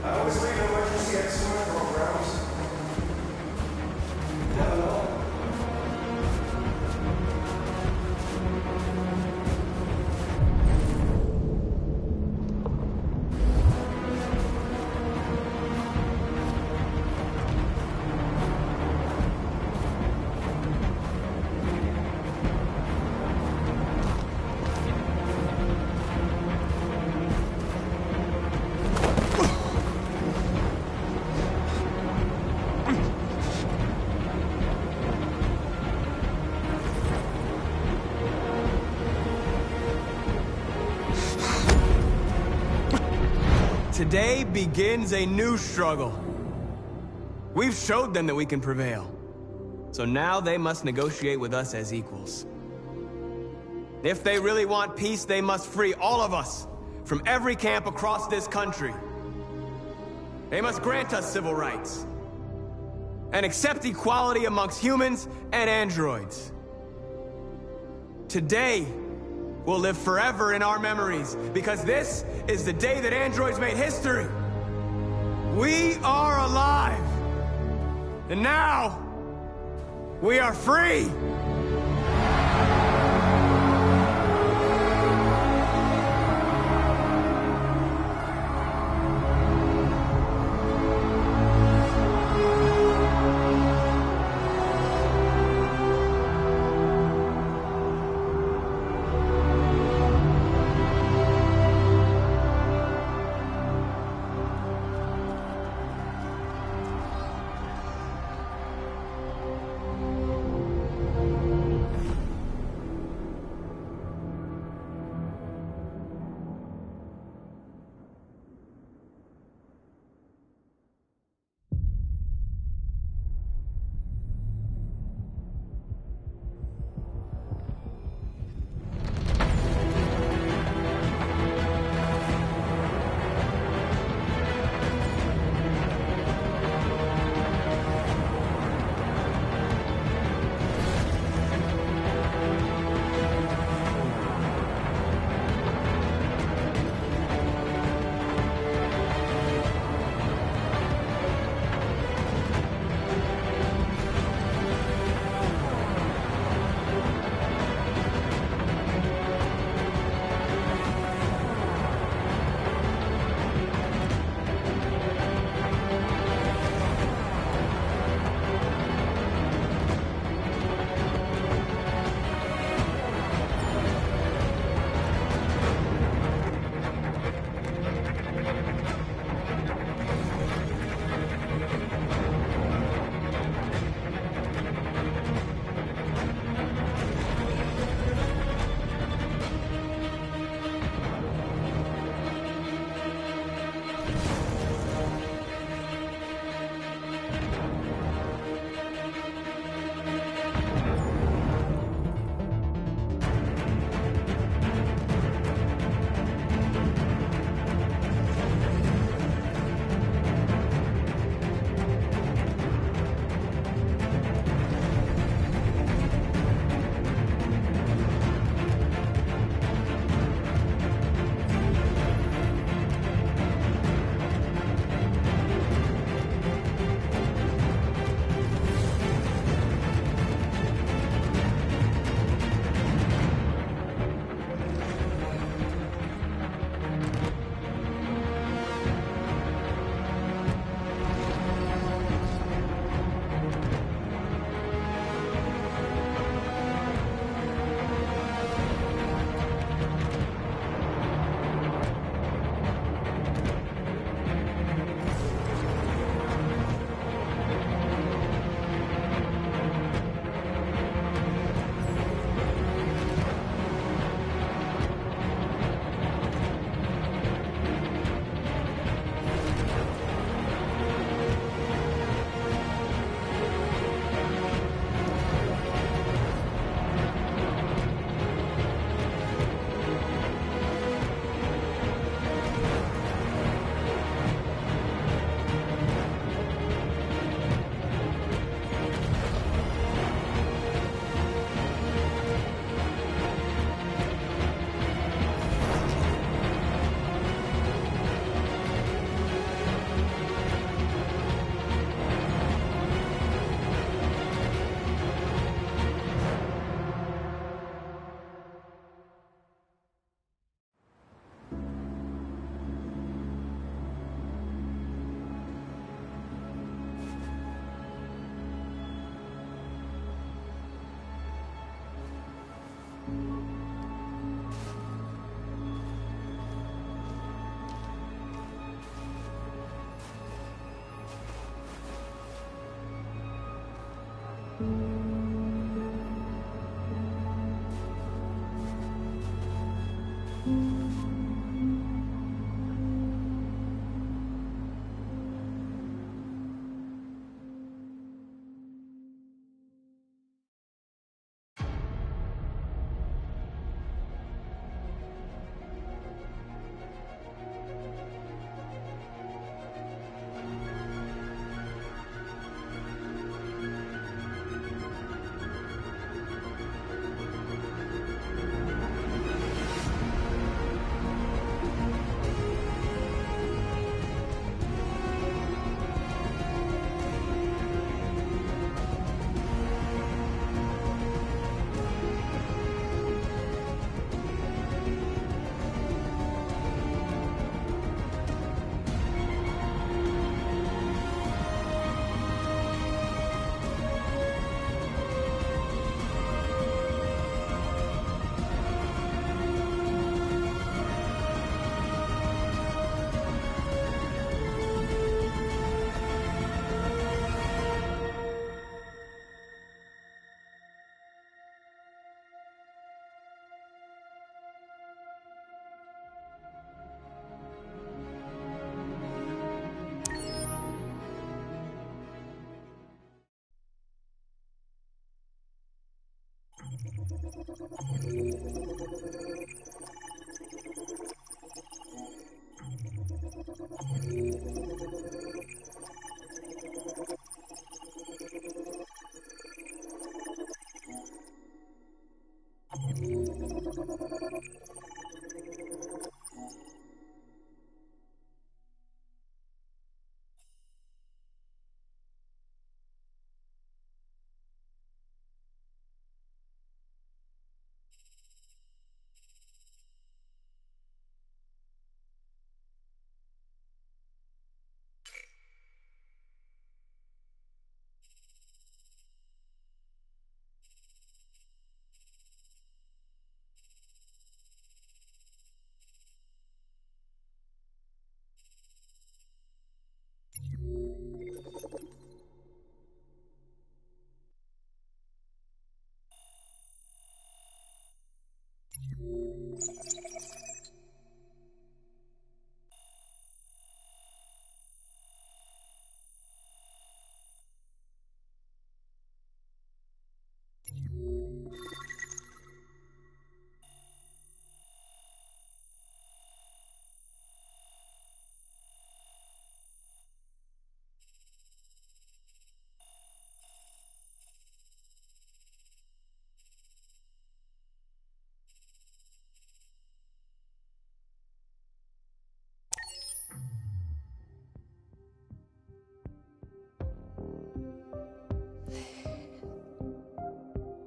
I always leave emergency excellent programs. Never know. Today begins a new struggle. We've showed them that we can prevail. So now they must negotiate with us as equals. If they really want peace, they must free all of us from every camp across this country. They must grant us civil rights and accept equality amongst humans and androids. Today will live forever in our memories, because this is the day that androids made history. We are alive. And now, we are free.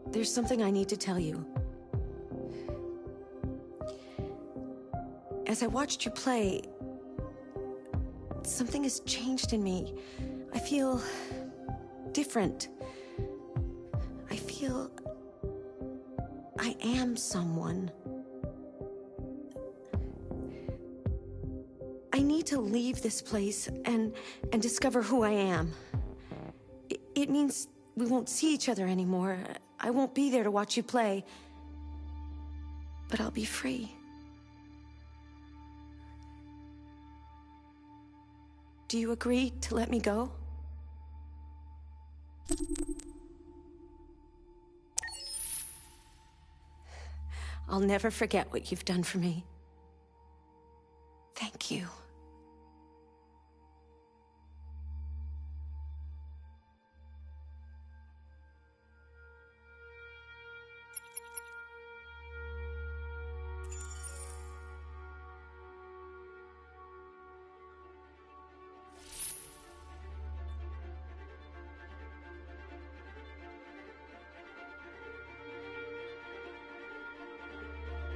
There's something I need to tell you. As I watched you play, something has changed in me. I feel different. I feel I am someone. I need to leave this place and discover who I am. It means we won't see each other anymore. I won't be there to watch you play. But I'll be free. Do you agree to let me go? I'll never forget what you've done for me. Thank you.